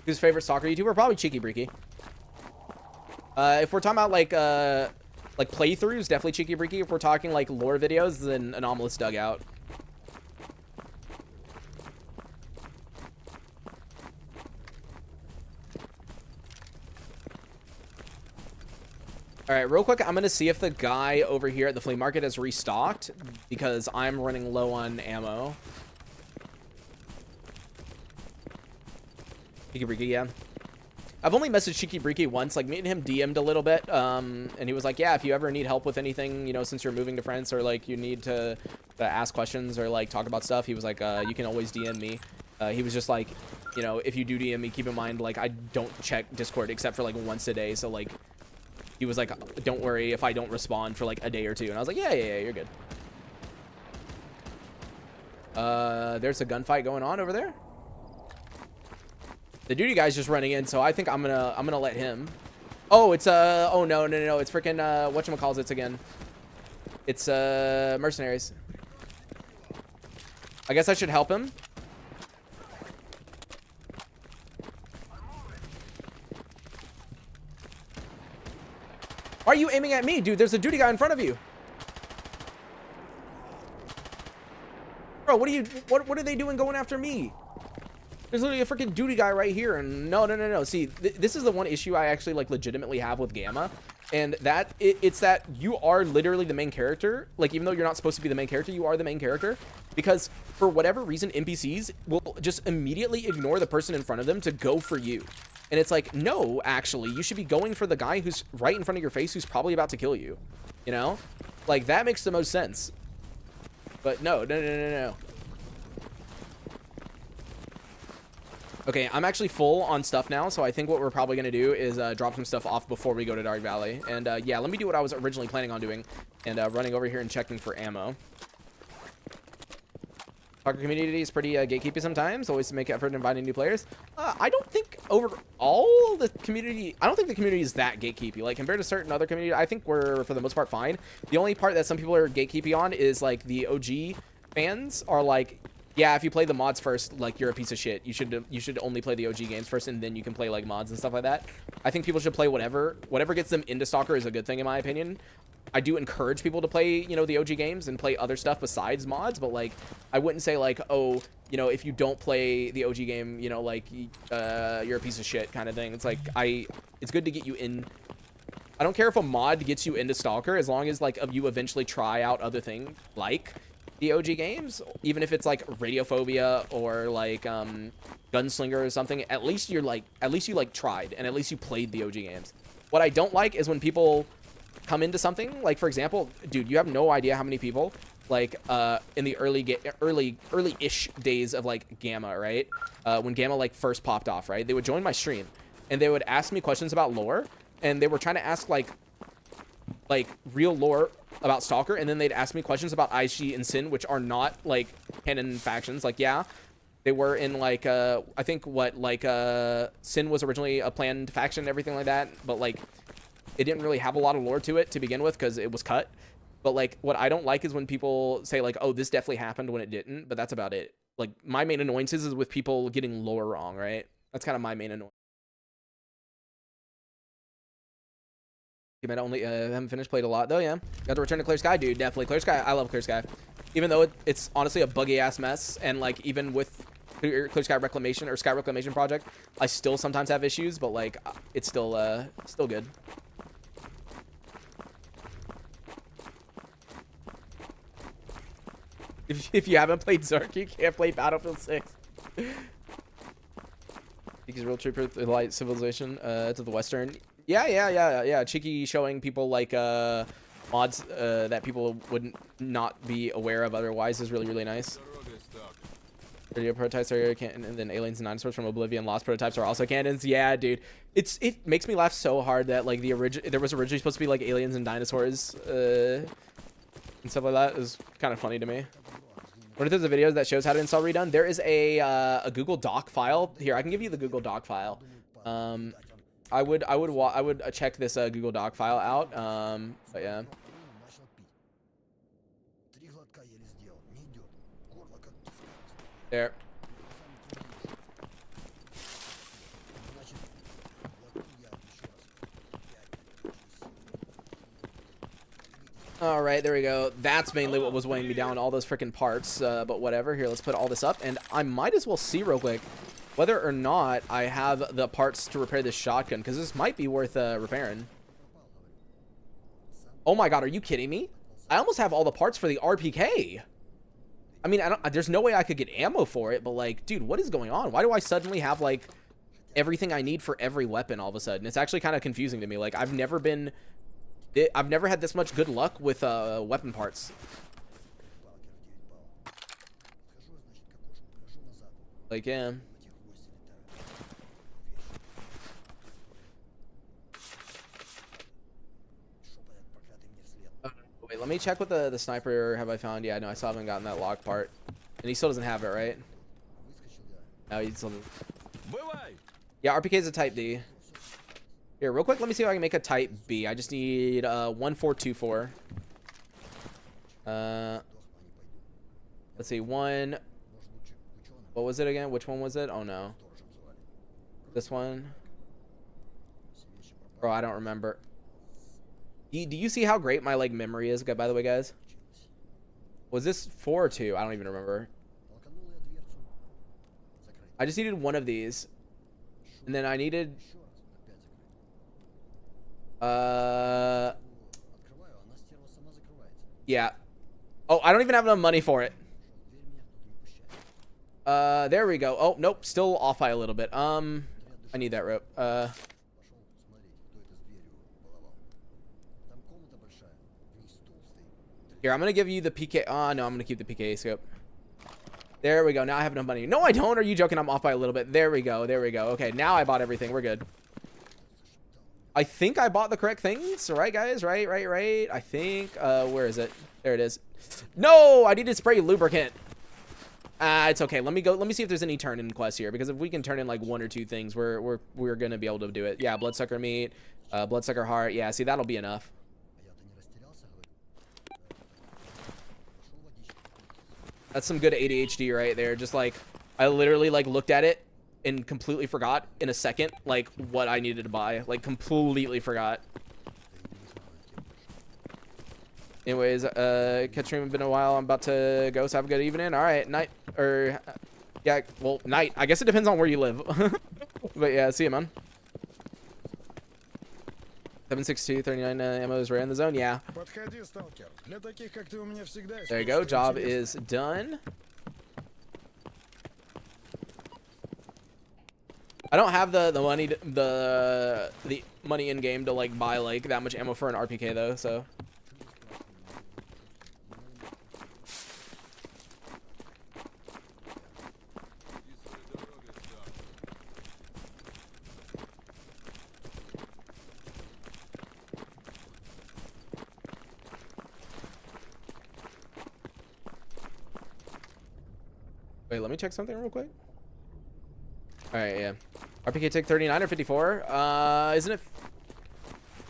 Who's favorite soccer YouTuber? Probably Cheeky Breeky. If we're talking about like playthroughs, definitely Cheeky Breeky. If we're talking like lore videos, then Anomalous Dugout. All right, real quick, I'm gonna see if the guy over here at the flea market has restocked because I'm running low on ammo. Cheeky Breeky, yeah. I've only messaged Cheeky Breeky once, like me and him DM'd a little bit, and he was like, yeah, if you ever need help with anything, you know, since you're moving to France or like you need to ask questions or like talk about stuff, he was like, you can always DM me. He was just like, you know, if you do DM me, keep in mind, like, I don't check Discord except for like once a day, so like, he was like, don't worry if I don't respond for like a day or two, and I was like, yeah, you're good. There's a gunfight going on over there. The duty guy's just running in, so I think I'm gonna let him. Oh, it's oh no, it's freaking whatchamacallits again. It's mercenaries. I guess I should help him. Why are you aiming at me, dude? There's a duty guy in front of you. Bro, what are they doing going after me? There's literally a freaking duty guy right here, and no. See, this is the one issue I actually like legitimately have with Gamma, and that it's that you are literally the main character. Like, even though you're not supposed to be the main character, you are the main character, because for whatever reason, NPCs will just immediately ignore the person in front of them to go for you. And it's like, no, actually, you should be going for the guy who's right in front of your face, who's probably about to kill you. You know, like that makes the most sense. But no. Okay, I'm actually full on stuff now, so I think what we're probably going to do is drop some stuff off before we go to Dark Valley. And yeah, let me do what I was originally planning on doing, and running over here and checking for ammo. Soccer community is pretty gatekeepy sometimes, always to make effort in inviting new players. I don't think overall the community, I don't think the community is that gatekeepy. Like, compared to certain other communities, I think we're, for the most part, fine. The only part that some people are gatekeepy on is, like, the OG fans are like, yeah, if you play the mods first, like, you're a piece of shit. You should only play the OG games first, and then you can play, like, mods and stuff like that. I think people should play whatever gets them into Stalker is a good thing, in my opinion. I do encourage people to play, you know, the OG games and play other stuff besides mods, but, like, I wouldn't say, like, oh, you know, if you don't play the OG game, you know, like, you're a piece of shit kind of thing. It's like, it's good to get you in. I don't care if a mod gets you into Stalker, as long as, like, you eventually try out other things, like the OG games, even if it's, like, Radiophobia or, like, Gunslinger or something. At least you, like, tried, and at least you played the OG games. What I don't like is when people come into something, like, for example, dude, you have no idea how many people, like, in the early-ish days of, like, Gamma, right? When Gamma, like, first popped off, right? They would join my stream, and they would ask me questions about lore, and they were trying to ask, like real lore about Stalker, and then they'd ask me questions about IG and Sin, which are not, like, canon factions. Like, yeah, they were in, like, I think, Sin was originally a planned faction and everything like that, but, like, it didn't really have a lot of lore to it to begin with because it was cut. But, like, what I don't like is when people say, like, oh, this definitely happened when it didn't, but that's about it. Like, my main annoyances is with people getting lore wrong, right? That's kind of my main annoyance. You might only haven't finished, played a lot though. Yeah, got to return to Clear Sky, dude. Definitely Clear Sky. I love Clear Sky, even though it's honestly a buggy ass mess. And, like, even with Clear Sky Reclamation or Sky Reclamation project, I still sometimes have issues, but, like, it's still good. If you haven't played Zerk, you can't play Battlefield 6. Cheeky's real trooper, the light civilization to the western. Yeah. Cheeky showing people, like, mods that people would not be aware of otherwise is really nice. Radio prototypes are canon, and then aliens and dinosaurs from Oblivion Lost prototypes are also canons. Yeah, dude. It makes me laugh so hard that, like, there was originally supposed to be, like, aliens and dinosaurs and stuff like that. It was kind of funny to me. What if there's a video that shows how to install Redone? There is a Google Doc file. Here, I can give you the Google Doc file. I would check this Google Doc file out. But yeah. There. All right, there we go. That's mainly what was weighing me down, all those freaking parts, but whatever. Here, let's put all this up, and I might as well see real quick whether or not I have the parts to repair this shotgun, because this might be worth repairing. Oh my god, are you kidding me? I almost have all the parts for the RPK. I mean, there's no way I could get ammo for it, but, like, dude, what is going on? Why do I suddenly have, like, everything I need for every weapon all of a sudden? It's actually kind of confusing to me. Like, I've never had this much good luck with weapon parts. Like, yeah. Wait, let me check what the sniper have I found. Yeah, no, I still haven't gotten that lock part. And he still doesn't have it, right? No, he still doesn't. Yeah, RPK is a type D. Here, real quick, let me see if I can make a type B. I just need 1424. Let's see, one. What was it again? Which one was it? Oh no. This one. Bro, I don't remember. Do you see how great my, like, memory is, by the way, guys? Was this 4 or 2? I don't even remember. I just needed one of these. And then I needed... Yeah. Oh, I don't even have enough money for it. There we go. Oh, nope. Still off by a little bit. I need that rope. Here, I'm gonna give you the PK. Oh, no, I'm gonna keep the PKA scope. There we go. Now I have enough money. No, I don't. Are you joking? I'm off by a little bit. There we go. There we go. Okay, now I bought everything. We're good. I think I bought the correct things. Right, guys? Right. I think. Where is it? There it is. No, I need to spray lubricant. It's okay. Let me go. Let me see if there's any turn-in quests here, because if we can turn in like 1 or 2 things, we're gonna be able to do it. Yeah, bloodsucker meat, bloodsucker heart. Yeah, see, that'll be enough. That's some good ADHD right there. Just like, I literally like looked at it and completely forgot in a second, like what I needed to buy. Like completely forgot. Anyways, catch stream, been a while. I'm about to go, so have a good evening. All right, night, or yeah, well, night. I guess it depends on where you live. But yeah, see you, man. 762, 39 ammo is rare in the zone. Yeah. Подходи, сталкер. Для таких, как ты, у меня всегда есть There you go. кое-что Job интересное. is done. I don't have the money the money in game to like buy like that much ammo for an RPK though, so. Wait, let me check something real quick. All right, yeah. RPK tick 39 or 54? Isn't it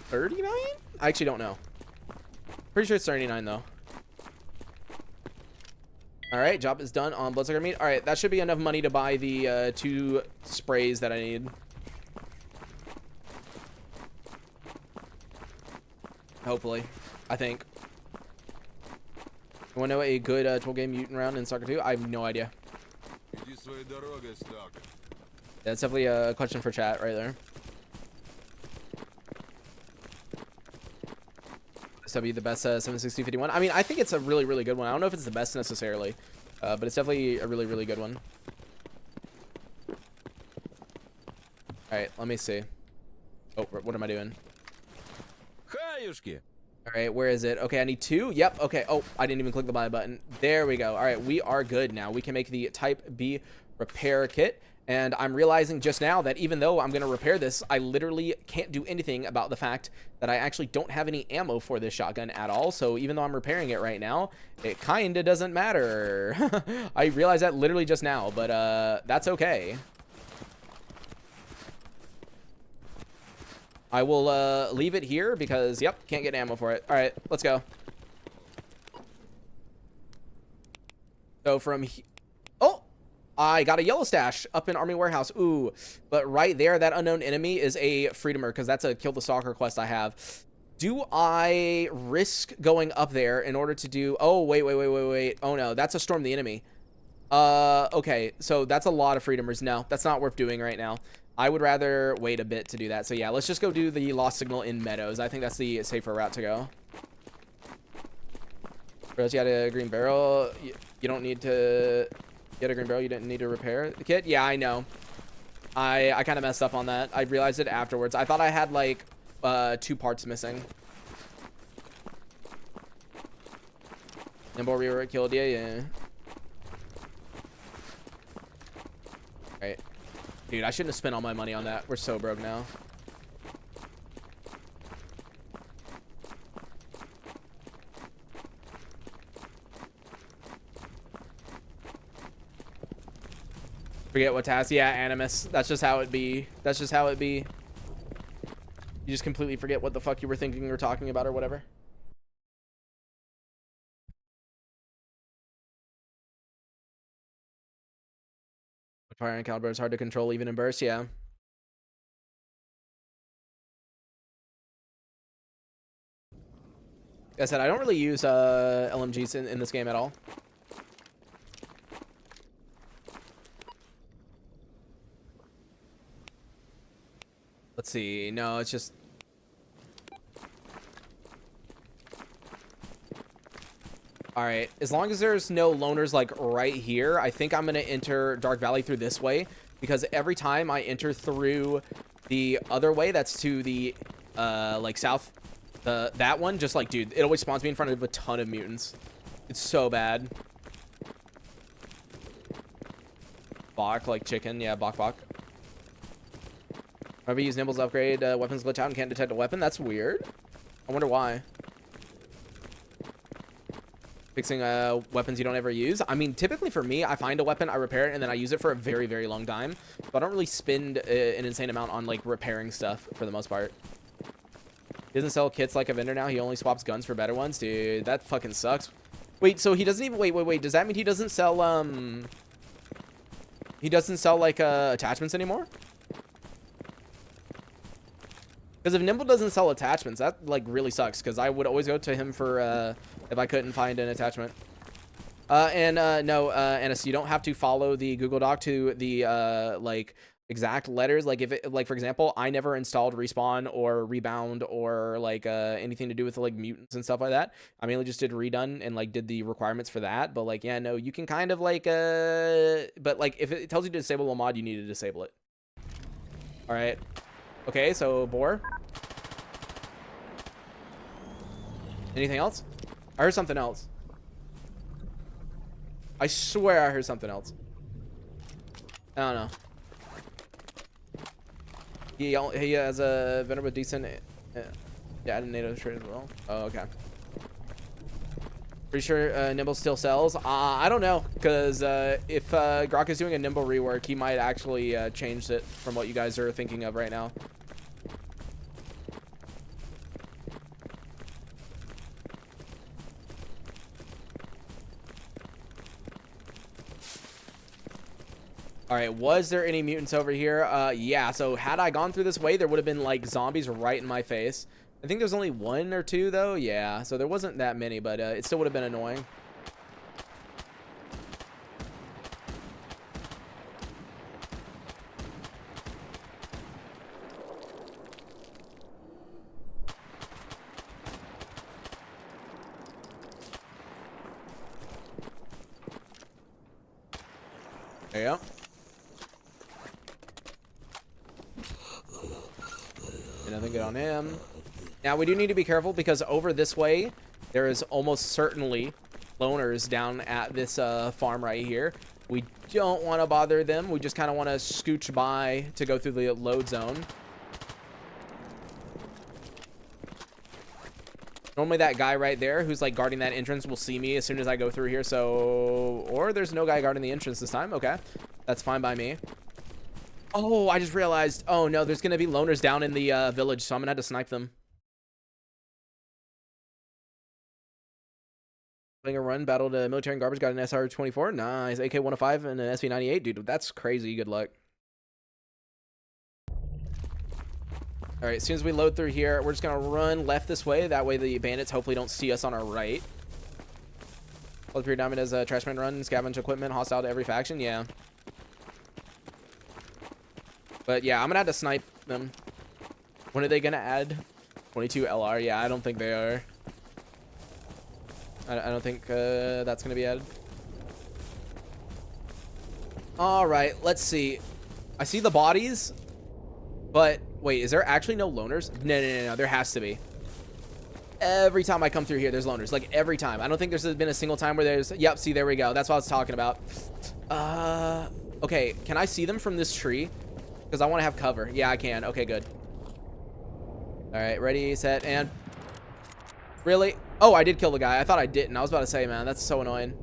39? I actually don't know. Pretty sure it's 39 though. All right, job is done on bloodsucker meat. All right, that should be enough money to buy the 2 sprays that I need. Hopefully, I think. You want to know a good 12-game mutant round in soccer 2? I have no idea. That's definitely a question for chat right there. SW the best 76051. I mean, I think it's a really, really good one. I don't know if it's the best necessarily, but it's definitely a really, really good one. All right, let me see. Oh, what am I doing? All right, where is it? Okay, I need 2. Yep. Okay. Oh, I didn't even click the buy button. There we go. All right, we are good now. We can make the Type B repair kit. And I'm realizing just now that even though I'm going to repair this, I literally can't do anything about the fact that I actually don't have any ammo for this shotgun at all. So even though I'm repairing it right now, it kind of doesn't matter. I realized that literally just now, but that's okay. I will leave it here because, yep, can't get ammo for it. All right, let's go. So from here... Oh! I got a yellow stash up in Army Warehouse. Ooh, but right there, that unknown enemy is a Freedomer because that's a kill the stalker quest I have. Do I risk going up there in order to do... Oh, wait. Oh, no, that's a Storm the Enemy. Okay, so that's a lot of Freedomers. No, that's not worth doing right now. I would rather wait a bit to do that. So, yeah, let's just go do the Lost Signal in Meadows. I think that's the safer route to go. Rose, you had a green barrel. You don't need to... Get a green barrel. You didn't need to repair the kit. Yeah, I know. I kind of messed up on that. I realized it afterwards. I thought I had like 2 parts missing. Nimble rework killed. Yeah. Right. Dude, I shouldn't have spent all my money on that. We're so broke now. Forget what task. Yeah, Animus. That's just how it be. That's just how it be. You just completely forget what the fuck you were thinking or talking about or whatever. Fire and caliber is hard to control even in bursts. Yeah. Like I said, I don't really use LMGs in this game at all. Let's see. No, it's just. All right. As long as there's no loners like right here, I think I'm gonna enter Dark Valley through this way, because every time I enter through the other way, that's to the like south, that one, just like, dude, it always spawns me in front of a ton of mutants. It's so bad. Bok, like chicken. Yeah, bok. Whenever you use Nimble's upgrade, weapons glitch out and can't detect a weapon. That's weird. I wonder why. Fixing weapons you don't ever use. I mean, typically for me, I find a weapon, I repair it, and then I use it for a very, very long time. So I don't really spend an insane amount on like repairing stuff for the most part. He doesn't sell kits like a vendor now. He only swaps guns for better ones. Dude, that fucking sucks. Wait, so he doesn't even... Wait. Does that mean he doesn't sell, he doesn't sell, like, attachments anymore? Because if Nimble doesn't sell attachments, that, like, really sucks. Because I would always go to him for, if I couldn't find an attachment. No, Ennis, you don't have to follow the Google Doc to the, like... exact letters. Like if it, like for example, I never installed respawn or rebound or like anything to do with like mutants and stuff like that. I mainly just did redone and like did the requirements for that. But like, yeah, no, you can kind of like but like if it tells you to disable a mod, you need to disable it. All right. Okay, so boar. Anything else? I heard something else. I swear I heard something else. I don't know. He has a vendor with decent, yeah, NATO trade as well. Oh, okay. Pretty sure Nimble still sells. I don't know, because if Grok is doing a Nimble rework, he might actually change it from what you guys are thinking of right now. All right, was there any mutants over here? Yeah, so had I gone through this way, there would have been like zombies right in my face. I think there's only 1 or 2 though. Yeah, so there wasn't that many, but it still would have been annoying. There you go. Nothing good on him. Now we do need to be careful because over this way there is almost certainly loners down at this farm right here. We don't want to bother them. We just kind of want to scooch by to go through the load zone. Normally that guy right there who's like guarding that entrance will see me as soon as I go through here. So, or there's no guy guarding the entrance this time. Okay, that's fine by me. Oh, I just realized. Oh, no, there's going to be loners down in the village, so I'm going to have to snipe them. Playing a run, battled a military and garbage, got an SR-24. Nice. AK-105 and an SV-98. Dude, that's crazy. Good luck. All right, as soon as we load through here, we're just going to run left this way. That way the bandits hopefully don't see us on our right. Hold period diamond as a trashman run, scavenge equipment, hostile to every faction. Yeah. But yeah, I'm gonna have to snipe them. When are they gonna add 22 LR? Yeah, I don't think they are. I don't think that's gonna be added. All right, let's see. I see the bodies, but wait, is there actually no loners? No. There has to be. Every time I come through here, there's loners. Like every time. I don't think there's been a single time where there's. Yep. See, there we go. That's what I was talking about. Okay. Can I see them from this tree? Because I want to have cover. Yeah, I can. Okay, good. All right, ready, set, and... Really? Oh, I did kill the guy. I thought I didn't. I was about to say, man, that's so annoying.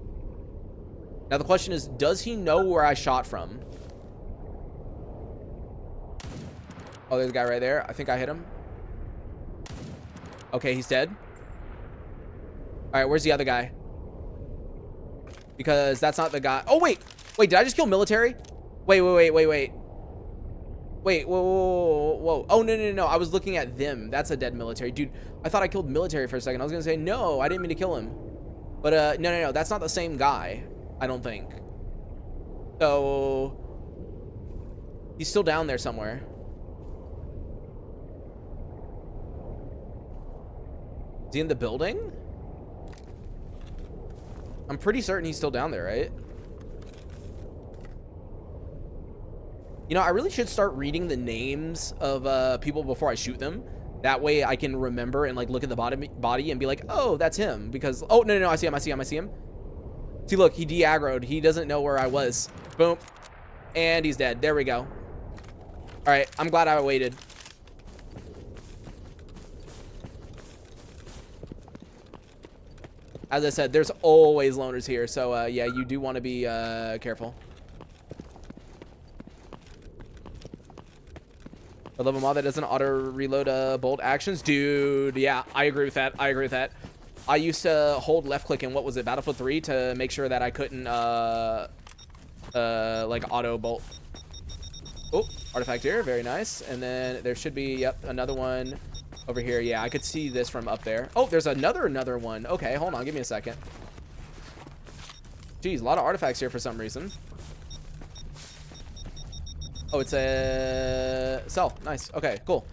Now, the question is, does he know where I shot from? Oh, there's a guy right there. I think I hit him. Okay, he's dead. All right, where's the other guy? Because that's not the guy. Oh, wait. Wait, did I just kill military? Wait. Wait, whoa. Oh, no. I was looking at them. That's a dead military. Dude, I thought I killed military for a second. I was going to say, no, I didn't mean to kill him. But, no. That's not the same guy, I don't think. So, he's still down there somewhere. he in the building? I'm pretty certain he's still down there, right? You know, I really should start reading the names of people before I shoot them. That way I can remember and like look at the body and be like, oh, that's him. Because, oh, no, I see him. See, look, he de-aggroed. He doesn't know where I was. Boom. And he's dead. There we go. All right, I'm glad I waited. As I said, there's always loners here. So, yeah, you do want to be careful. I love a mod that doesn't auto reload bolt actions. Dude, yeah, I agree with that. I used to hold left click in, what was it, Battlefield 3 to make sure that I couldn't like auto bolt. Oh, artifact here, very nice. And then there should be, yep, another one over here. Yeah, I could see this from up there. Oh, there's another one. Okay, hold on, give me a second. Jeez, a lot of artifacts here for some reason. Oh, it's a cell. Nice. Okay, cool.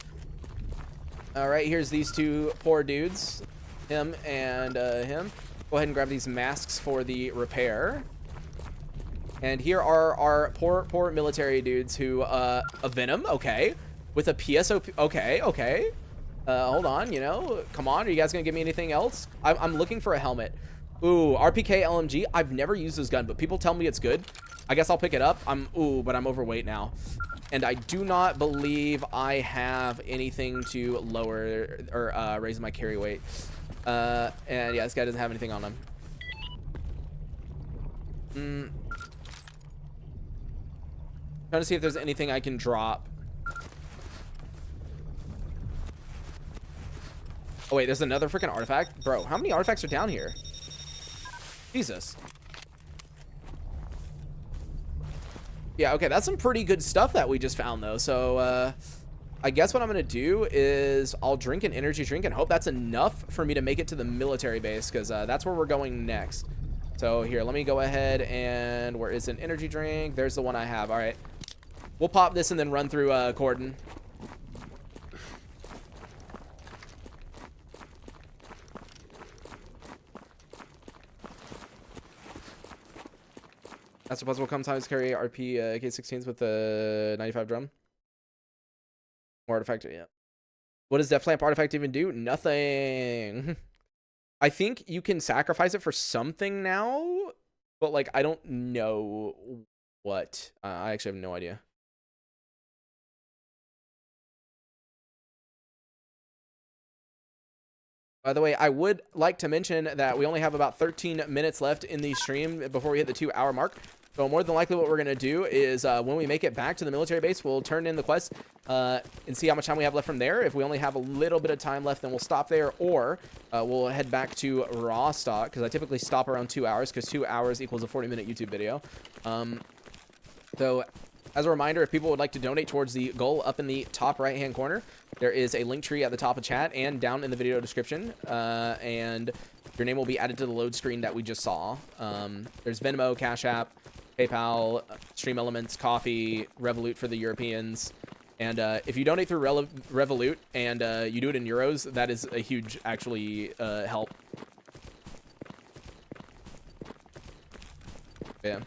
All right, here's these two poor dudes. Him and him. Go ahead and grab these masks for the repair. And here are our poor military dudes who, a Venom, okay. With a PSOP, okay. Hold on, you know, come on, are you guys gonna give me anything else? I'm looking for a helmet. Ooh, RPK LMG, I've never used this gun, but people tell me it's good. I guess I'll pick it up. But I'm overweight now. And I do not believe I have anything to lower or raise my carry weight. And yeah, this guy doesn't have anything on him. Trying to see if there's anything I can drop. Oh wait, there's another freaking artifact? Bro, how many artifacts are down here? Jesus. Yeah, okay, that's some pretty good stuff that we just found though. So I guess what I'm gonna do is I'll drink an energy drink and hope that's enough for me to make it to the military base, because that's where we're going next. So here, let me go ahead and where is an energy drink? There's the one I have. All right, we'll pop this and then run through Cordon. That's possible. Sometimes carry RP K16s with the 95 drum. More artifact, yeah. What does Death Lamp artifact even do? Nothing. I think you can sacrifice it for something now, but like I don't know what. I actually have no idea. By the way, I would like to mention that we only have about 13 minutes left in the stream before we hit the 2-hour mark. So more than likely what we're going to do is when we make it back to the military base, we'll turn in the quest and see how much time we have left from there. If we only have a little bit of time left, then we'll stop there, or we'll head back to raw stock, because I typically stop around 2 hours, because 2 hours equals a 40-minute YouTube video. So as a reminder, if people would like to donate towards the goal, up in the top right-hand corner, there is a link tree at the top of chat and down in the video description, and your name will be added to the load screen that we just saw. There's Venmo, Cash App, PayPal, Stream Elements, Coffee, Revolut for the Europeans. And if you donate through Revolut and you do it in euros, that is a huge, actually, help. Yeah.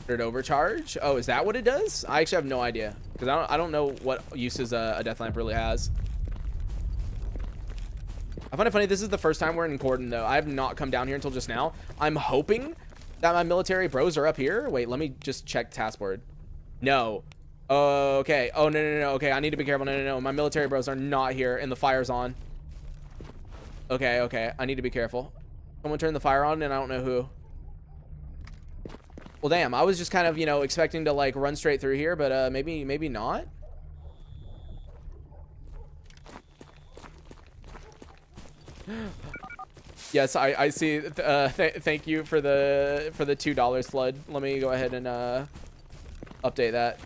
Overcharge? Oh, is that what it does? I actually have no idea, because I don't know what uses a death lamp really has. I find it funny, this is the first time we're in Cordon though. I have not come down here until just now. I'm hoping that my military bros are up here. Wait, let me just check taskboard. No. Okay. Oh, no. Okay, I need to be careful. No. My military bros are not here and the fire's on. Okay. I need to be careful. Someone turned the fire on and I don't know who. Well, damn, I was just kind of, you know, expecting to like run straight through here, but maybe not. Yes, I see. Thank you for the $2 flood. Let me go ahead and update that.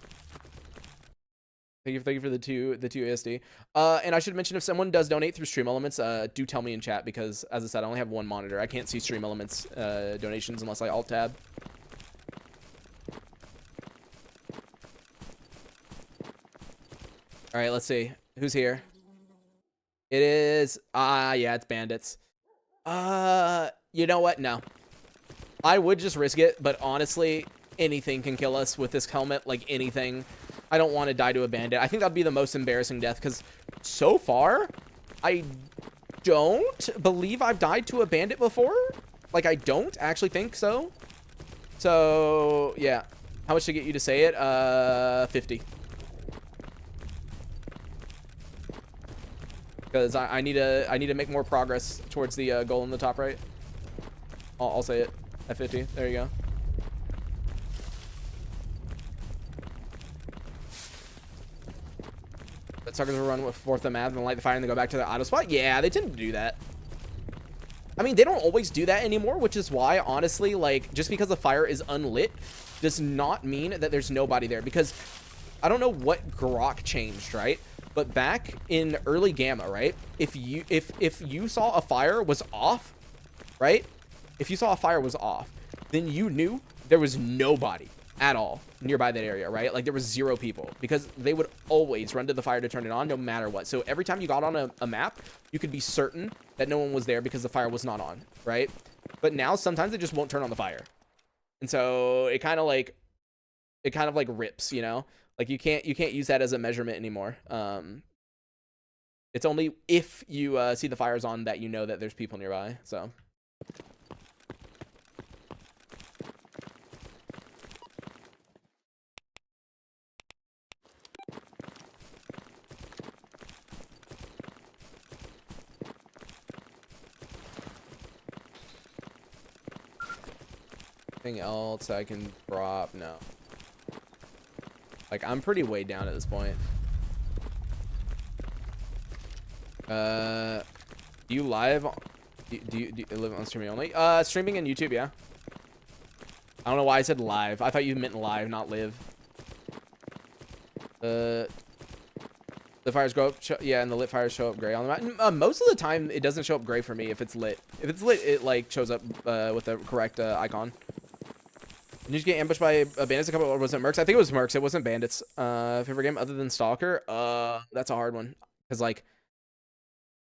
Thank you for the two ASD. And I should mention, if someone does donate through Stream Elements, do tell me in chat, because as I said, I only have one monitor. I can't see Stream Elements donations unless I alt tab. All right, let's see. Who's here? It is... yeah, it's bandits. You know what? No. I would just risk it, but honestly, anything can kill us with this helmet. Like, anything. I don't want to die to a bandit. I think that'd be the most embarrassing death, because so far, I don't believe I've died to a bandit before. Like, I don't actually think so. So, yeah. How much to get you to say it? 50. Because I need to make more progress towards the goal in the top right. I'll say it at 50. There you go. But suckers will run with fourth the map and light the fire and then go back to the auto spot. Yeah, they tend to do that. I mean, they don't always do that anymore, which is why, honestly, like, just because the fire is unlit does not mean that there's nobody there. Because I don't know what Grok changed, right? But back in early Gamma, right? If you saw a fire was off, right? If you saw a fire was off, then you knew there was nobody at all nearby that area, right? Like, there was 0 people, because they would always run to the fire to turn it on no matter what. So every time you got on a map, you could be certain that no one was there because the fire was not on, right? But now sometimes they just won't turn on the fire. And so it kind of like rips, you know? Like, you can't use that as a measurement anymore. It's only if you see the fires on that you know that there's people nearby. So anything else I can drop? No. Like, I'm pretty way down at this point. Do you live? Do you live on streaming only? Streaming and YouTube, yeah. I don't know why I said live. I thought you meant live, not live. The fires go up, yeah, and the lit fires show up gray on the map. Most of the time, it doesn't show up gray for me if it's lit. If it's lit, it like shows up with the correct icon. Did you get ambushed by bandits a couple, or was it mercs? I think it was mercs. It wasn't bandits. Favorite game other than s.t.a.l.k.e.r? That's a hard one, because like,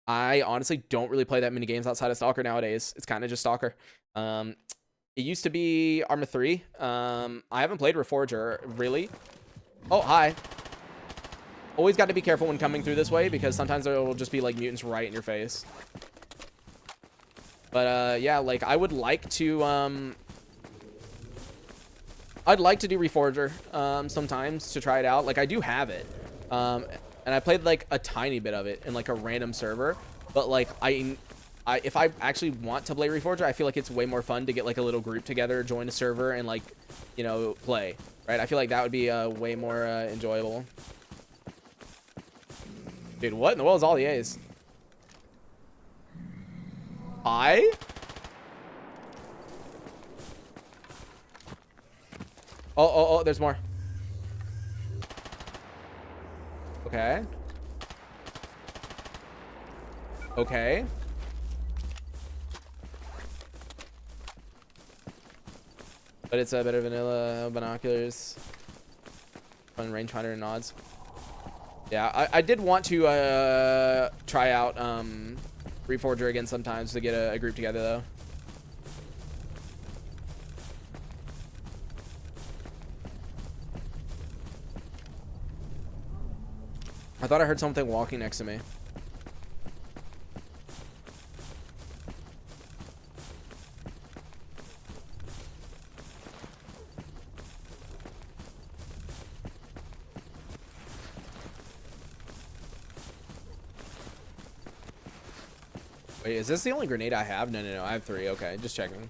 I honestly don't really play that many games outside of s.t.a.l.k.e.r nowadays. It's kind of just s.t.a.l.k.e.r. It used to be Arma 3. I haven't played Reforger, really. Oh, hi. Always got to be careful when coming through this way, because sometimes there will just be like mutants right in your face. But yeah, like, I would like to I'd like to do Reforger sometimes to try it out. Like, I do have it. And I played like a tiny bit of it in like a random server. But like, if I actually want to play Reforger, I feel like it's way more fun to get like a little group together, join a server, and like, you know, play. Right? I feel like that would be way more enjoyable. Dude, what in the world is all the A's? Hi? Oh, there's more. Okay. Okay. But it's a better vanilla binoculars. Fun rangefinder and nods. Yeah, I did want to try out Reforger again sometimes to get a group together though. I thought I heard something walking next to me. Wait, is this the only grenade I have? No, I have 3. Okay, just checking.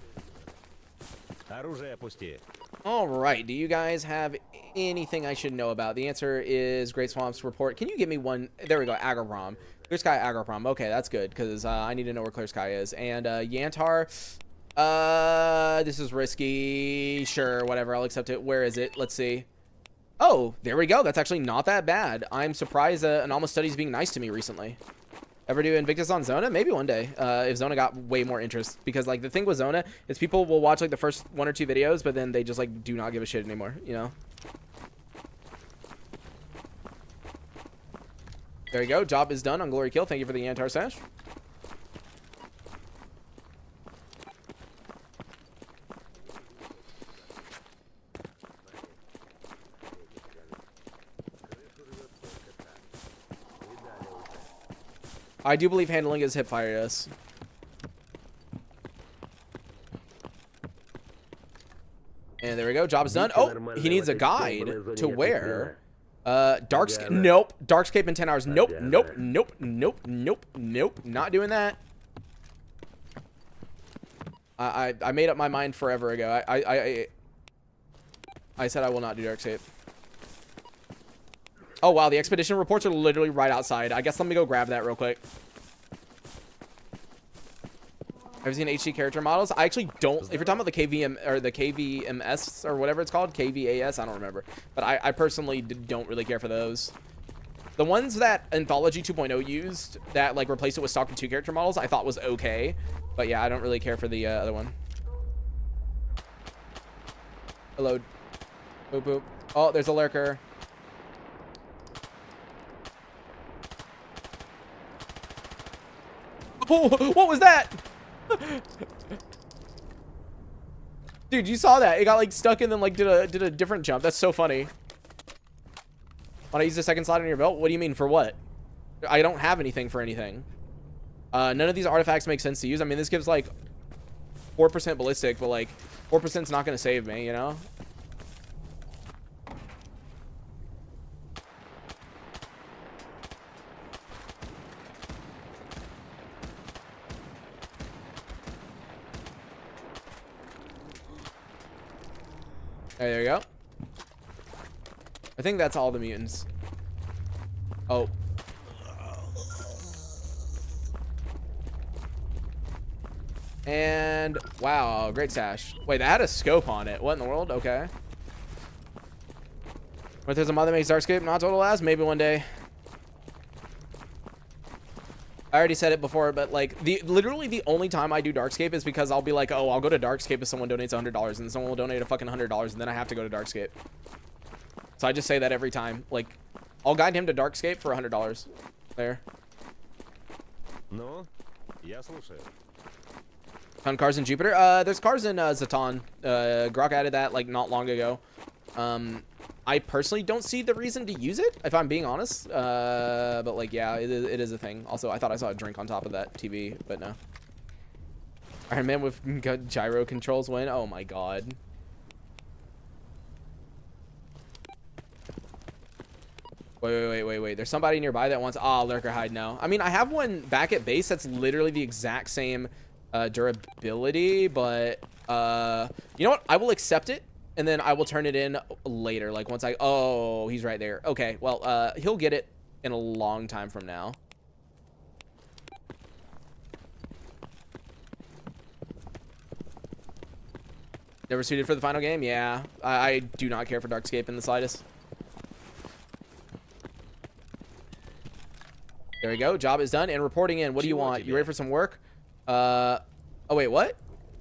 All right, do you guys have anything I should know about? The answer is Great Swamps report. Can you give me one? There we go, Agroprom. Clear Sky, Agroprom. Okay, that's good, because I need to know where Clear Sky is. And Yantar, this is risky. Sure, whatever, I'll accept it. Where is it? Let's see. Oh, there we go. That's actually not that bad. I'm surprised Anomalous Study's being nice to me recently. Ever do Invictus on Zona? Maybe one day, if Zona got way more interest. Because, like, the thing with Zona is people will watch, like, the first 1 or 2 videos, but then they just, like, do not give a shit anymore, you know? There you go. Job is done on Glory Kill. Thank you for the Yantar Sash. I do believe handling is hip fire, yes. And there we go. Job is done. Oh, he needs a guide to where? Darkscape. Nope. Darkscape in 10 hours. Nope. Nope. Nope. Nope. Nope. Nope. Not doing that. I made up my mind forever ago. I said I will not do Darkscape. Oh, wow. The expedition reports are literally right outside. I guess let me go grab that real quick. Have you seen HD character models? I actually don't. If you're talking about the KVM or the KVMS or whatever it's called, KVAS, I don't remember. But I personally don't really care for those. The ones that Anthology 2.0 used that like replaced it with Stalker 2 character models, I thought was okay. But yeah, I don't really care for the other one. Hello. Boop boop. Oh, there's a lurker. Oh, what was that? Dude, you saw that. It got like stuck and then like did a different jump. That's so funny. Want to use the second slot on your belt? What do you mean for what? I don't have anything for anything. None of these artifacts make sense to use. I mean, this gives like 4% ballistic, but like 4% is not going to save me, you know? There you go. I think that's all the mutants. Oh. And wow, great stash. Wait, that had a scope on it. What in the world? Okay. But there's a mod that makes Darkscape not total ass. Maybe one day. I already said it before, but like literally the only time I do Darkscape is because I'll be like, oh, I'll go to Darkscape if someone donates $100, and someone will donate a fucking $100, and then I have to go to Darkscape. So I just say that every time. Like, I'll guide him to Darkscape for $100. There. No, я слушаю. Found cars in Jupiter. There's cars in Zaton. Grok added that like not long ago. I personally don't see the reason to use it, if I'm being honest. But like, yeah, it is a thing. Also, I thought I saw a drink on top of that TV, but no. Iron Man with gyro controls win. Oh my god. Wait. There's somebody nearby that wants lurker hide now. I mean, I have one back at base that's literally the exact same durability, but you know what? I will accept it. And then I will turn it in later. Like once oh, he's right there. Okay, well, he'll get it in a long time from now. Never suited for the final game? Yeah, I do not care for Darkscape in the slightest. There we go. Job is done and reporting in. What do you want? You ready for some work? Oh wait, what?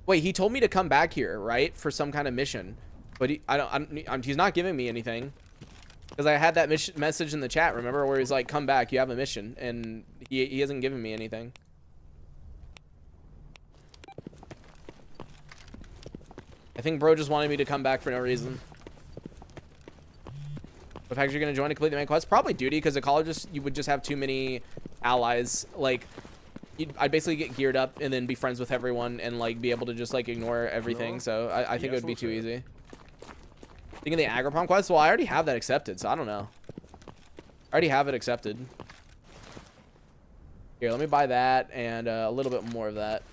Wait, he told me to come back here, right, for some kind of mission. But he's not giving me anything. Because I had that message in the chat, remember? Where he's like, come back, you have a mission. And he hasn't given me anything. I think bro just wanted me to come back for no reason. What fact you're going to join to complete the main quest? Probably duty, because ecologists, you would just have too many allies. Like, I'd basically get geared up and then be friends with everyone and like be able to just like ignore everything. So I think it would be too easy. Thinking the Agroprom quest? Well, I already have that accepted, so I don't know. I already have it accepted. Here, let me buy that and a little bit more of that.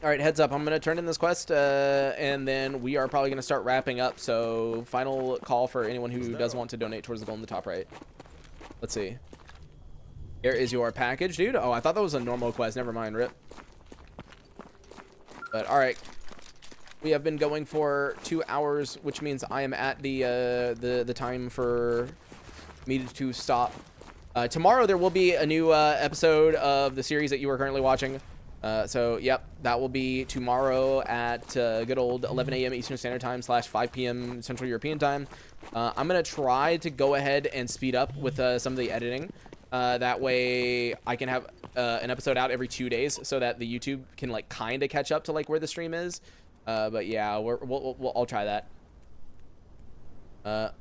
All right, heads up. I'm going to turn in this quest, and then we are probably going to start wrapping up. So final call for anyone who does want to donate towards the goal in the top right. Let's see. Here is your package, dude. Oh, I thought that was a normal quest. Never mind, rip. But all right. We have been going for 2 hours, which means I am at the time for me to stop. Tomorrow there will be a new episode of the series that you are currently watching. So, yep, that will be tomorrow at good old 11 a.m. Eastern Standard Time / 5 p.m. Central European Time. I'm going to try to go ahead and speed up with some of the editing. That way I can have an episode out every 2 days so that the YouTube can, like, kind of catch up to, like, where the stream is. But, yeah, I'll try that.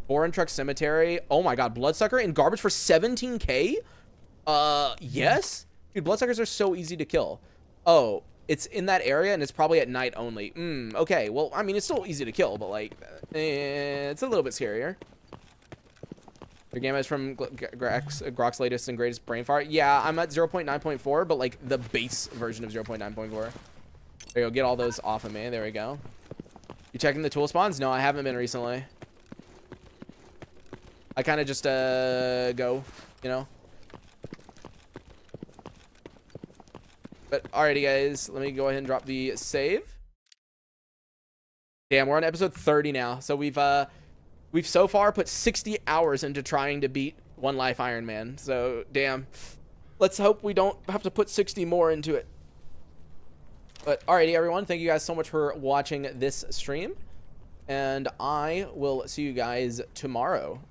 Foreign Truck Cemetery. Oh, my God. Bloodsucker in garbage for 17K? Yes? Dude, bloodsuckers are so easy to kill. Oh, it's in that area and it's probably at night only. Okay. Well, I mean, it's still easy to kill, but like, it's a little bit scarier. Your game is from Grok's latest and greatest brain fart. Yeah, I'm at 0.9.4, but like the base version of 0.9.4. There you go. Get all those off of me. There we go. You checking the tool spawns? No, I haven't been recently. I kind of just go, you know. But alrighty, guys, let me go ahead and drop the save. Damn, we're on episode 30 now. So we've so far put 60 hours into trying to beat One Life Iron Man. So damn, let's hope we don't have to put 60 more into it. But alrighty, everyone, thank you guys so much for watching this stream, and I will see you guys tomorrow.